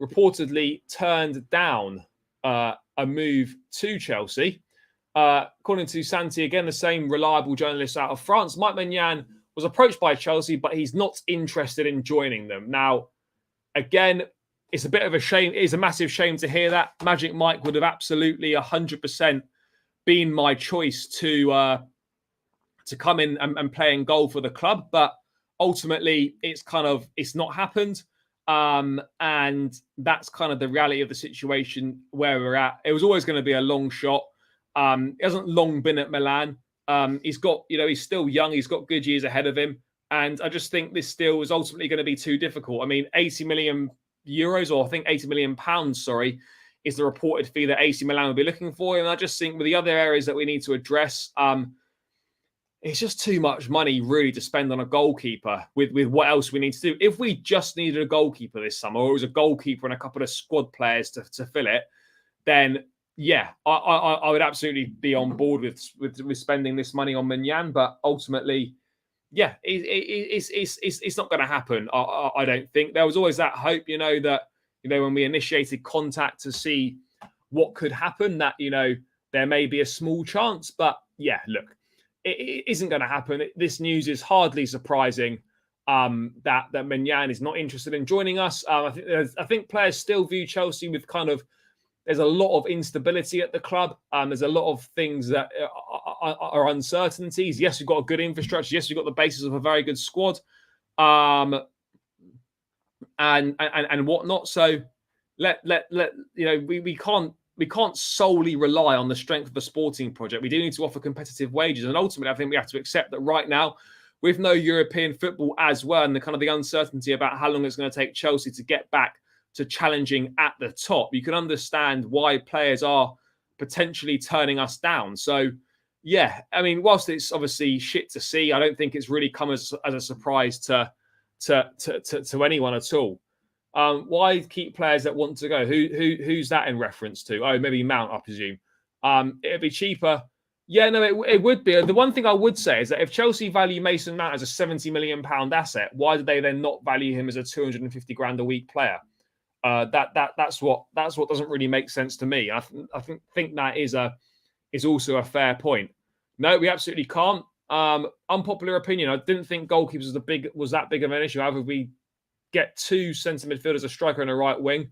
reportedly turned down a move to Chelsea. According to Santi, again, the same reliable journalist out of France, Mike Maignan was approached by Chelsea, but he's not interested in joining them. Now, again, it's a bit of a shame. It is a massive shame to hear that. Magic Mike would have absolutely 100% been my choice to come in and play in goal for the club. But ultimately, it's not happened. And that's kind of the reality of the situation where we're at. It was always going to be a long shot. He hasn't long been at Milan. He's got, he's still young. He's got good years ahead of him. And I just think this deal is ultimately going to be too difficult. I mean, 80 million euros, or I think 80 million pounds, sorry, is the reported fee that AC Milan will be looking for. And I just think with the other areas that we need to address, it's just too much money really to spend on a goalkeeper with what else we need to do. If we just needed a goalkeeper this summer, or it was a goalkeeper and a couple of squad players to fill it, then yeah, I would absolutely be on board with spending this money on Maignan. But ultimately, yeah, it's not going to happen. I don't think. There was always that hope, that when we initiated contact to see what could happen, that there may be a small chance. But yeah, look, it isn't going to happen. This news is hardly surprising. That Maignan is not interested in joining us. I think players still view Chelsea with kind of. There's a lot of instability at the club. There's a lot of things that are uncertainties. Yes, we've got a good infrastructure. Yes, we've got the basis of a very good squad, and whatnot. So we can't solely rely on the strength of the sporting project. We do need to offer competitive wages, and ultimately, I think we have to accept that right now, with no European football as well, and the uncertainty about how long it's going to take Chelsea to get back to challenging at the top, you can understand why players are potentially turning us down. So, yeah, I mean, whilst it's obviously shit to see, I don't think it's really come as a surprise to anyone at all. Why keep players that want to go? Who's that in reference to? Oh, maybe Mount, I presume. It'd be cheaper. Yeah, no, it would be. The one thing I would say is that if Chelsea value Mason Mount as a £70 million asset, why do they then not value him as a 250 grand a week player? That's what doesn't really make sense to me. I think that is also a fair point. No, we absolutely can't. Unpopular opinion. I didn't think goalkeepers was that big of an issue. However, we get two centre midfielders, a striker and a right wing.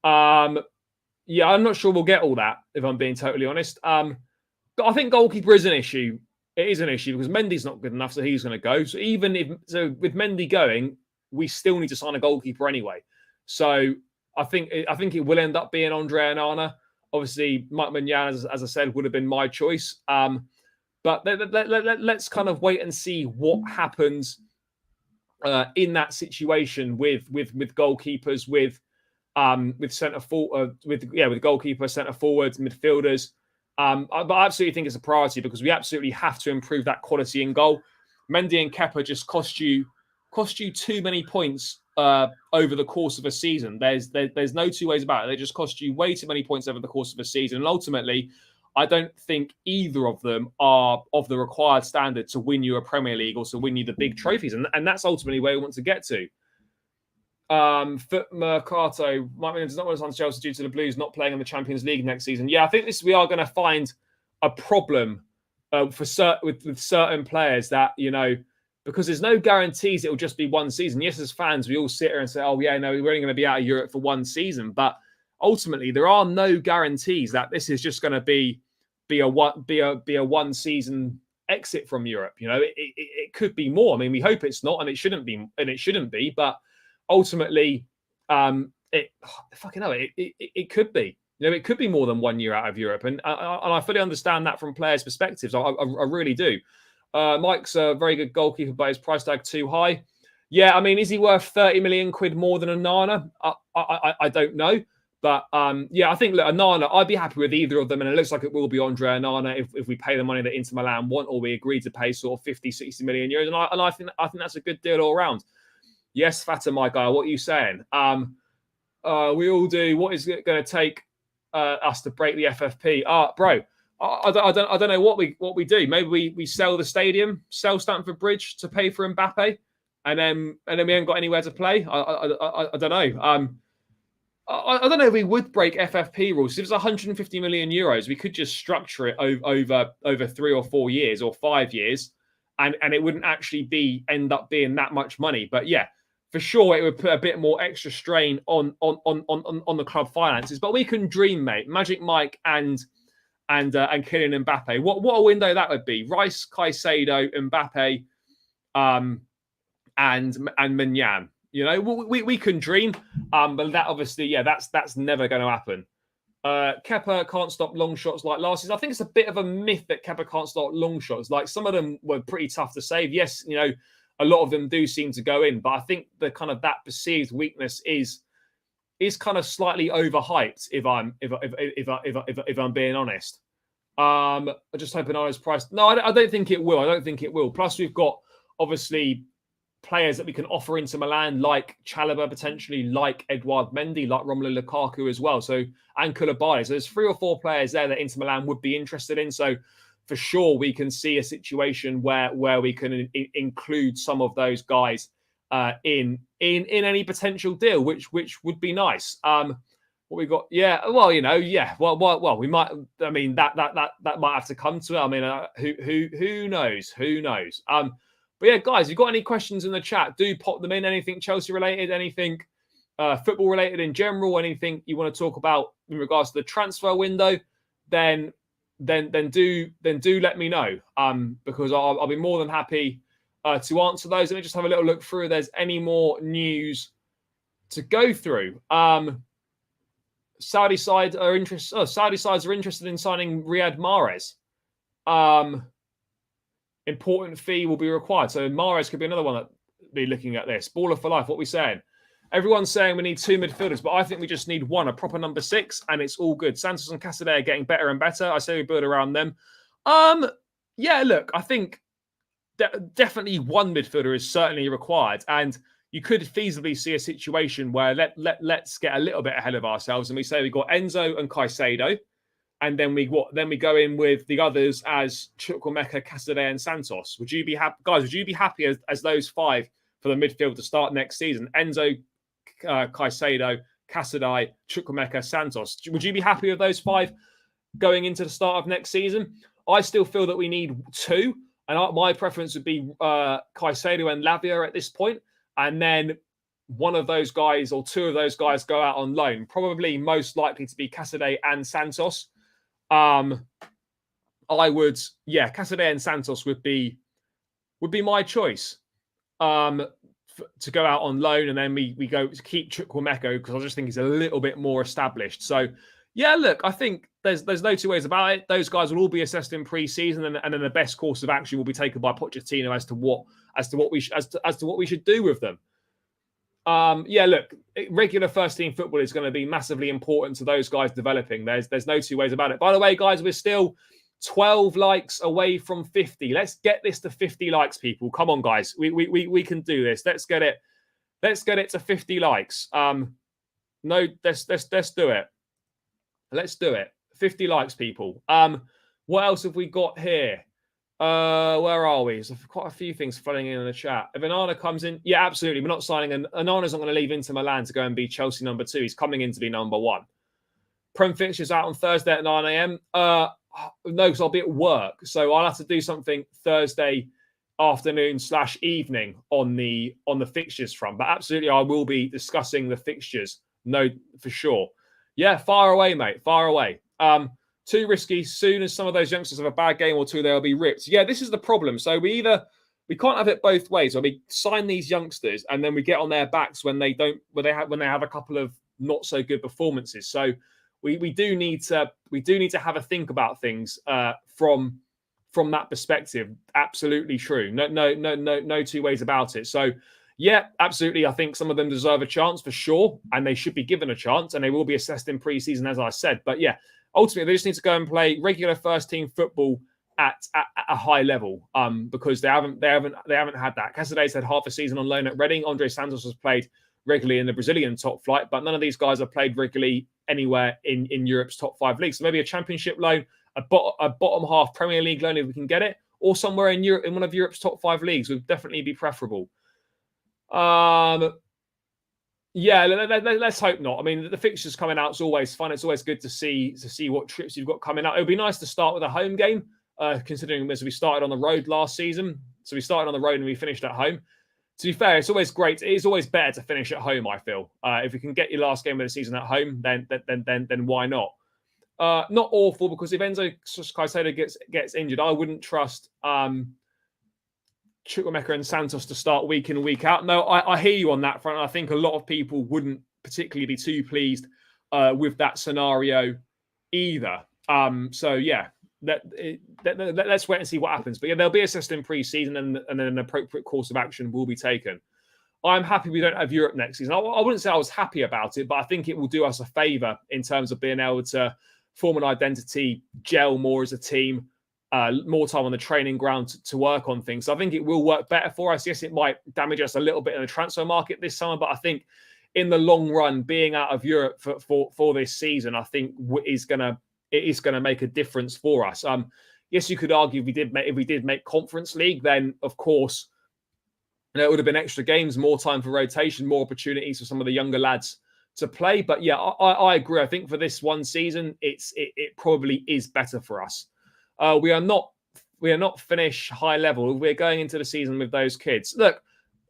Yeah, I'm not sure we'll get all that, if I'm being totally honest. But I think goalkeeper is an issue. It is an issue because Mendy's not good enough, so he's going to go. So with Mendy going, we still need to sign a goalkeeper anyway. So I think it will end up being Andre Onana. Obviously, Mike Maignan, as I said, would have been my choice. But let's kind of wait and see what happens in that situation with goalkeepers, with centre forward, with goalkeeper, centre forwards, midfielders. But I absolutely think it's a priority because we absolutely have to improve that quality in goal. Mendy and Kepa just cost you too many points over the course of a season. There's no two ways about it. They just cost you way too many points over the course of a season. And ultimately, I don't think either of them are of the required standard to win you a Premier League or to win you the big trophies. And that's ultimately where we want to get to. Foot Mercato, Mike Maignan does not want to sign Chelsea due to the Blues not playing in the Champions League next season. Yeah, I think we are going to find a problem with certain players that, because there's no guarantees it'll just be one season. Yes, as fans, we all sit here and say, oh, yeah, no, we're only going to be out of Europe for one season. But ultimately, there are no guarantees that this is just going to be a one season exit from Europe. It could be more. I mean, we hope it's not, and it shouldn't be. But ultimately, it could be. It could be more than 1 year out of Europe, and I fully understand that from players' perspectives. I really do. Mike's a very good goalkeeper, but his price tag too high. Yeah, I mean, is he worth 30 million quid more than Onana? I don't know. But yeah, I think Onana, I'd be happy with either of them. And it looks like it will be Andre Onana if we pay the money that Inter Milan want, or we agree to pay sort of 50, 60 million euros. And I think that's a good deal all around. Yes, Fata, my guy, what are you saying? We all do. What is it going to take us to break the FFP? Bro, I don't know what we do. Maybe we sell the stadium, sell Stamford Bridge to pay for Mbappe, and then we haven't got anywhere to play. I don't know. I don't know if we would break FFP rules. If it's 150 million euros, we could just structure it over 3 or 4 years or 5 years, and it wouldn't actually end up being that much money. But yeah, for sure, it would put a bit more extra strain on the club finances. But we can dream, mate. Magic Mike and Kylian Mbappe. What a window that would be. Rice, Caicedo, Mbappe, and Maignan. We can dream, but that obviously, that's never going to happen. Kepa can't stop long shots like last season. I think it's a bit of a myth that Kepa can't stop long shots. Like, some of them were pretty tough to save. Yes, a lot of them do seem to go in, but I think the kind of that perceived weakness is kind of slightly overhyped. If I'm being honest, I just hope Onana's price. No, I don't think it will. I don't think it will. Plus, we've got obviously players that we can offer into Milan, like Chalobah potentially, like Edouard Mendy, like Romelu Lukaku as well. So, and Koulibaly. So there's 3 or 4 players there that Inter Milan would be interested in. So for sure, we can see a situation where we can include some of those guys in any potential deal, which would be nice. What we got? Yeah. Well, Well, we might. I mean, that might have to come to it. I mean, who knows? Who knows? But yeah, guys, if you've got any questions in the chat, do pop them in. Anything Chelsea related, anything football related in general, anything you want to talk about in regards to the transfer window, then do let me know. Because I'll be more than happy to answer those. Let me just have a little look through if there's any more news to go through. Saudi sides are interested in signing Riyad Mahrez. Important fee will be required. So Mahrez could be another one that be looking at this. Baller for life. What are we saying? Everyone's saying we need 2 midfielders, but I think we just need one, a proper number 6, and it's all good. Santos and Casadei are getting better and better. I say we build around them. Yeah, look, I think definitely one midfielder is certainly required, and you could feasibly see a situation where let's get a little bit ahead of ourselves, and we say we've got Enzo and Caicedo. And then we go in with the others as Chukwuemeka, Casadei, and Santos. Would you be happy, guys? Would you be happy as those 5 for the midfield to start next season? Enzo, Caicedo, Casadei, Chukwuemeka, Santos. Would you be happy with those 5 going into the start of next season? I still feel that we need 2, and my preference would be Caicedo and Lavia at this point, and then one of those guys or 2 of those guys go out on loan. Probably most likely to be Casadei and Santos. Casadei and Santos would be my choice to go out on loan, and then we go to keep Chukwuemeka because I just think he's a little bit more established. So yeah, look, I think there's no 2 ways about it. Those guys will all be assessed in pre-season, and then the best course of action will be taken by Pochettino as to what we should do with them. Look, regular first team football is going to be massively important to those guys developing. There's no 2 ways about it. By the way, guys, we're still 12 likes away from 50. Let's get this to 50 likes, people. Come on, guys. We can do this. Let's get it to 50 likes. Let's do it. Let's do it. 50 likes, people. What else have we got here? Where are we? There's quite a few things flooding in the chat. If Onana comes in, yeah, absolutely. We're not signing. Onana's not going to leave Inter Milan to go and be Chelsea number 2. He's coming in to be number 1. Prem fixtures out on Thursday at 9 a.m. No, because I'll be at work, so I'll have to do something Thursday afternoon / evening on the fixtures front. But absolutely, I will be discussing the fixtures. No, for sure. Yeah, far away, mate. Far away. too risky. As soon as some of those youngsters have a bad game or two, they'll be ripped. Yeah, this is the problem. So we can't have it both ways. We sign these youngsters and then we get on their backs when they have a couple of not so good performances. So we do need to have a think about things from that perspective. Absolutely true. No two ways about it. So yeah, absolutely. I think some of them deserve a chance for sure, and they should be given a chance, and they will be assessed in pre-season, as I said. But yeah, ultimately they just need to go and play regular first team football at a high level, because they haven't had that. Casadei's had half a season on loan at Reading. Andre Santos has played regularly in the Brazilian top flight, but none of these guys have played regularly anywhere in Europe's top 5 leagues. So maybe a championship loan, a bottom half Premier League loan if we can get it, or somewhere in Europe, in one of Europe's top 5 leagues would definitely be preferable. Yeah, let's hope not. I mean, the fixtures coming out is always fun. It's always good to see what trips you've got coming out. It would be nice to start with a home game, considering as we started on the road last season. So we started on the road and we finished at home. To be fair, it's always great. It is always better to finish at home, I feel. If you can get your last game of the season at home, then why not? Not awful, because if Enzo Caicedo gets injured, I wouldn't trust Chukwuemeka and Santos to start week in and week out. No, I hear you on that front. I think a lot of people wouldn't particularly be too pleased with that scenario either. So yeah, let's wait and see what happens. But yeah, they'll be assessed in pre-season, and then an appropriate course of action will be taken. I'm happy we don't have Europe next season. I wouldn't say I was happy about it, but I think it will do us a favour in terms of being able to form an identity, gel more as a team, more time on the training ground to work on things. So I think it will work better for us. Yes, it might damage us a little bit in the transfer market this summer, but I think in the long run, being out of Europe for this season, I think it is going to make a difference for us. Yes, you could argue if we did make Conference League, then of course it would have been extra games, more time for rotation, more opportunities for some of the younger lads to play. But yeah, I agree. I think for this one season, it probably is better for us. We are not finished high level. We're going into the season with those kids. Look,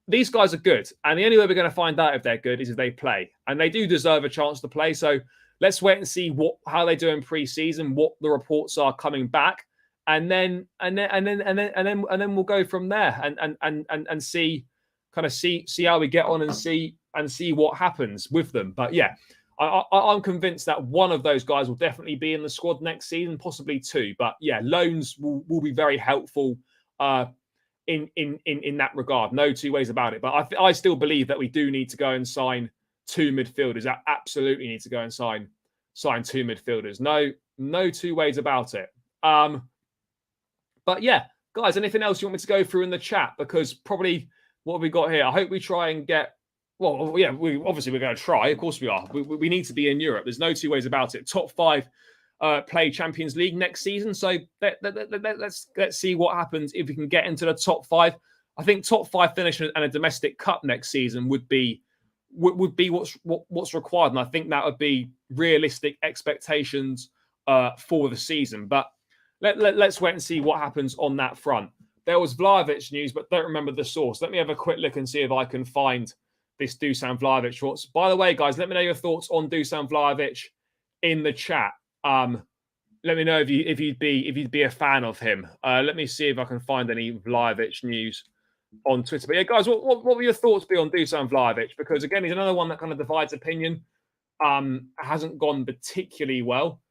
these guys are good, and the only way we're going to find out if they're good is if they play, and they do deserve a chance to play. So let's wait and see how they do in pre-season, what the reports are coming back, and then we'll go from there and see how we get on and see what happens with them. But yeah, I'm convinced that one of those guys will definitely be in the squad next season, possibly 2. But yeah, loans will be very helpful in that regard. No two ways about it. But I still believe that we do need to go and sign 2 midfielders. I absolutely need to go and sign 2 midfielders. No two ways about it. But yeah, guys, anything else you want me to go through in the chat? Because probably what have we got here? I hope we try and get. Well, yeah, we're going to try. Of course we are. We need to be in Europe. There's no two ways about it. Top 5 play Champions League next season. So let's see what happens if we can get into the top 5. I think top 5 finish and a domestic cup next season would be what's required, and I think that would be realistic expectations for the season. But let's wait and see what happens on that front. There was Vlahovic news, but don't remember the source. Let me have a quick look and see if I can find this Dusan Vlahovic thoughts. By the way, guys, let me know your thoughts on Dusan Vlahovic in the chat. Let me know if you'd be a fan of him. Let me see if I can find any Vlahovic news on Twitter. But yeah, guys, what will your thoughts be on Dusan Vlahovic? Because again, he's another one that kind of divides opinion. Hasn't gone particularly well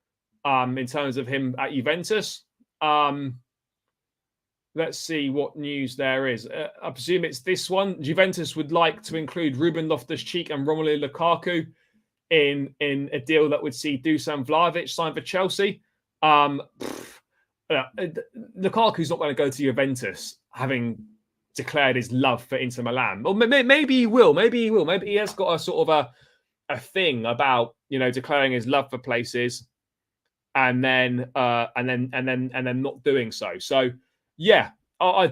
in terms of him at Juventus. Let's see what news there is. I presume it's this one. Juventus would like to include Ruben Loftus-Cheek and Romelu Lukaku in a deal that would see Dusan Vlahovic sign for Chelsea. Lukaku's not going to go to Juventus, having declared his love for Inter Milan. Or maybe he will. Maybe he has got a sort of a thing about declaring his love for places and then not doing so. So. Yeah, I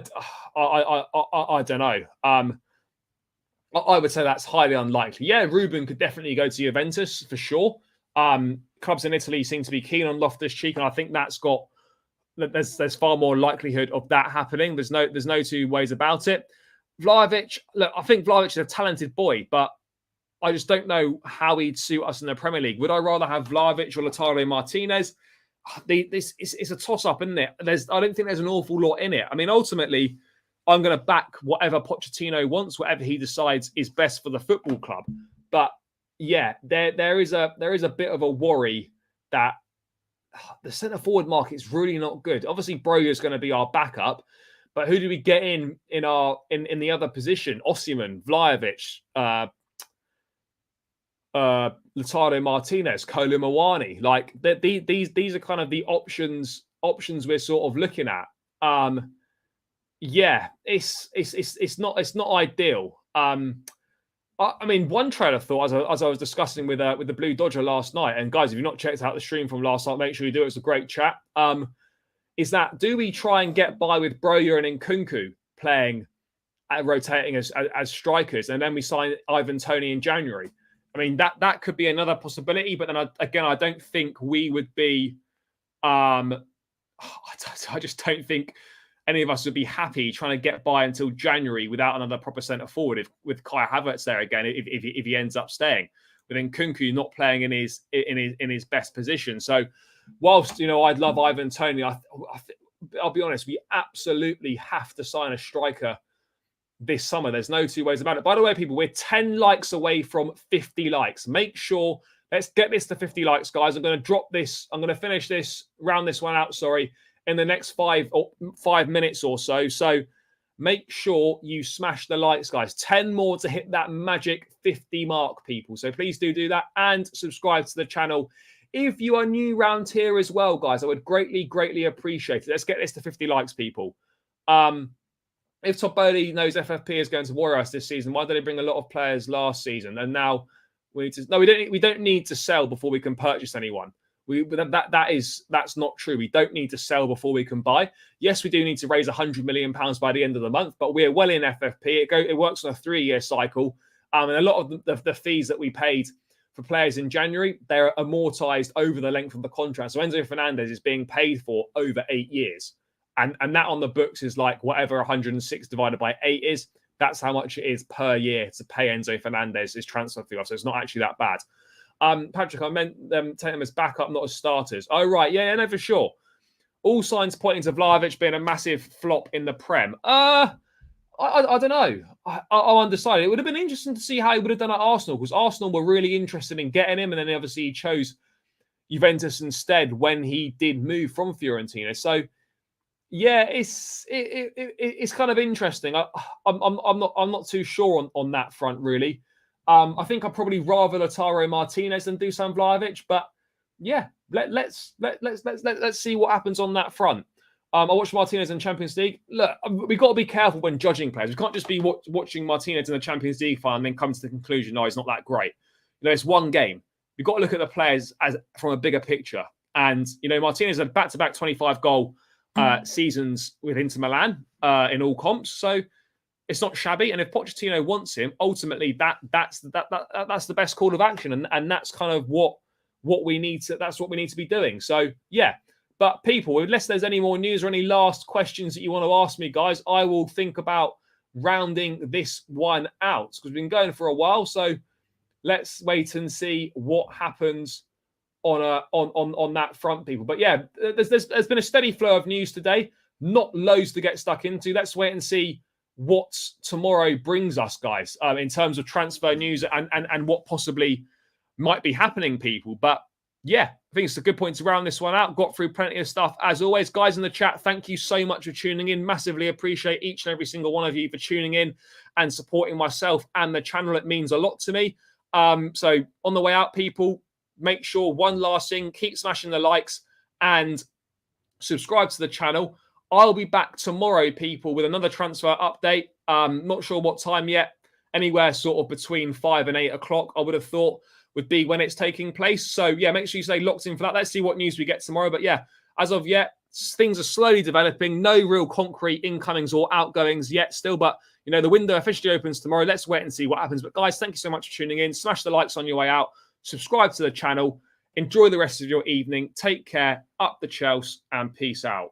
don't know. I would say that's highly unlikely. Yeah, Ruben could definitely go to Juventus for sure. Clubs in Italy seem to be keen on Loftus-Cheek, and I think there's far more likelihood of that happening. There's no two ways about it. Vlahovic, look, I think Vlahovic is a talented boy, but I just don't know how he'd suit us in the Premier League. Would I rather have Vlahovic or Lautaro Martinez? it's a toss-up, isn't it? I don't think there's an awful lot in it. I mean, ultimately, I'm going to back whatever Pochettino wants, whatever he decides is best for the football club. But yeah, there is a bit of a worry that the centre forward market's really not good. Obviously, Broja's going to be our backup, but who do we get in the other position? Osimhen, Vlahovic, Lautaro Martinez, Kolo Muani. Like these are kind of the options we're sort of looking at. Yeah, it's not ideal. I mean, one trail of thought as I was discussing with the Blue Dodger last night, and guys, if you've not checked out the stream from last night, make sure you do. It's a great chat. Is that do we try and get by with Broja and Nkunku playing, rotating as strikers, and then we sign Ivan Toney in January? I mean, that could be another possibility, but then I don't think we would be. I just don't think any of us would be happy trying to get by until January without another proper centre forward. With Kai Havertz there again, if he ends up staying, with Nkunku not playing in his best position. So, whilst I'd love Ivan Toney, I'll be honest, we absolutely have to sign a striker this summer. There's no two ways about it. By the way, people, we're 10 likes away from 50 likes. Make sure, let's get this to 50 likes, guys. I'm going to drop this. I'm going to finish this, round this one out, in the next 5 minutes or so. So make sure you smash the likes, guys. 10 more to hit that magic 50 mark, people. So please do that and subscribe to the channel. If you are new round here as well, guys, I would greatly appreciate it. Let's get this to 50 likes, people. If Todd Bowley knows FFP is going to worry us this season, why did he bring a lot of players last season? And now we need to. No, we don't need to sell before we can purchase anyone. That's not true. We don't need to sell before we can buy. Yes, we do need to raise £100 million by the end of the month, but we're well in FFP. It works on a 3-year cycle, and a lot of the fees that we paid for players in January, they're amortized over the length of the contract. So Enzo Fernandez is being paid for over 8 years. And that on the books is like whatever 106 divided by 8 is. That's how much it is per year to pay Enzo Fernandez his transfer fee off. So it's not actually that bad. Patrick, I meant them taking them as backup, not as starters. Oh, right. Yeah, no, for sure. All signs pointing to Vlahovic being a massive flop in the Prem. I don't know. I'm undecided. It would have been interesting to see how he would have done at Arsenal, because Arsenal were really interested in getting him, and then obviously he chose Juventus instead when he did move from Fiorentina. So, yeah, it's kind of interesting. I'm not too sure on that front, really. I think I'd probably rather Lautaro Martinez than Dusan Vlahovic, but yeah, let's see what happens on that front. I watched Martinez in Champions League. Look, we've got to be careful when judging players. We can't just be watching Martinez in the Champions League final and then come to the conclusion, no, he's not that great. It's one game. We've got to look at the players as from a bigger picture. And Martinez had back-to-back 25-goal seasons with Inter Milan in all comps. So it's not shabby, and if Pochettino wants him, ultimately that's the best call of action, and that's kind of what we need to. That's what we need to be doing. So yeah, but people, unless there's any more news or any last questions that you want to ask me, guys, I will think about rounding this one out because we've been going for a while. So let's wait and see what happens on that front, people. But yeah, there's been a steady flow of news today. Not loads to get stuck into. Let's wait and see what tomorrow brings us, guys, in terms of transfer news and what possibly might be happening, people. But yeah, I think it's a good point to round this one out. Got through plenty of stuff. As always, guys in the chat, thank you so much for tuning in. Massively appreciate each and every single one of you for tuning in and supporting myself and the channel. It means a lot to me. So on the way out, people, make sure one last thing, keep smashing the likes and subscribe to the channel. I'll be back tomorrow, people, with another transfer update. Not sure what time yet. Anywhere sort of between 5 and 8 o'clock, I would have thought would be when it's taking place. So, yeah, make sure you stay locked in for that. Let's see what news we get tomorrow. But, yeah, as of yet, things are slowly developing. No real concrete incomings or outgoings yet still. But, the window officially opens tomorrow. Let's wait and see what happens. But, guys, thank you so much for tuning in. Smash the likes on your way out. Subscribe to the channel. Enjoy the rest of your evening. Take care. Up the Chelsea and peace out.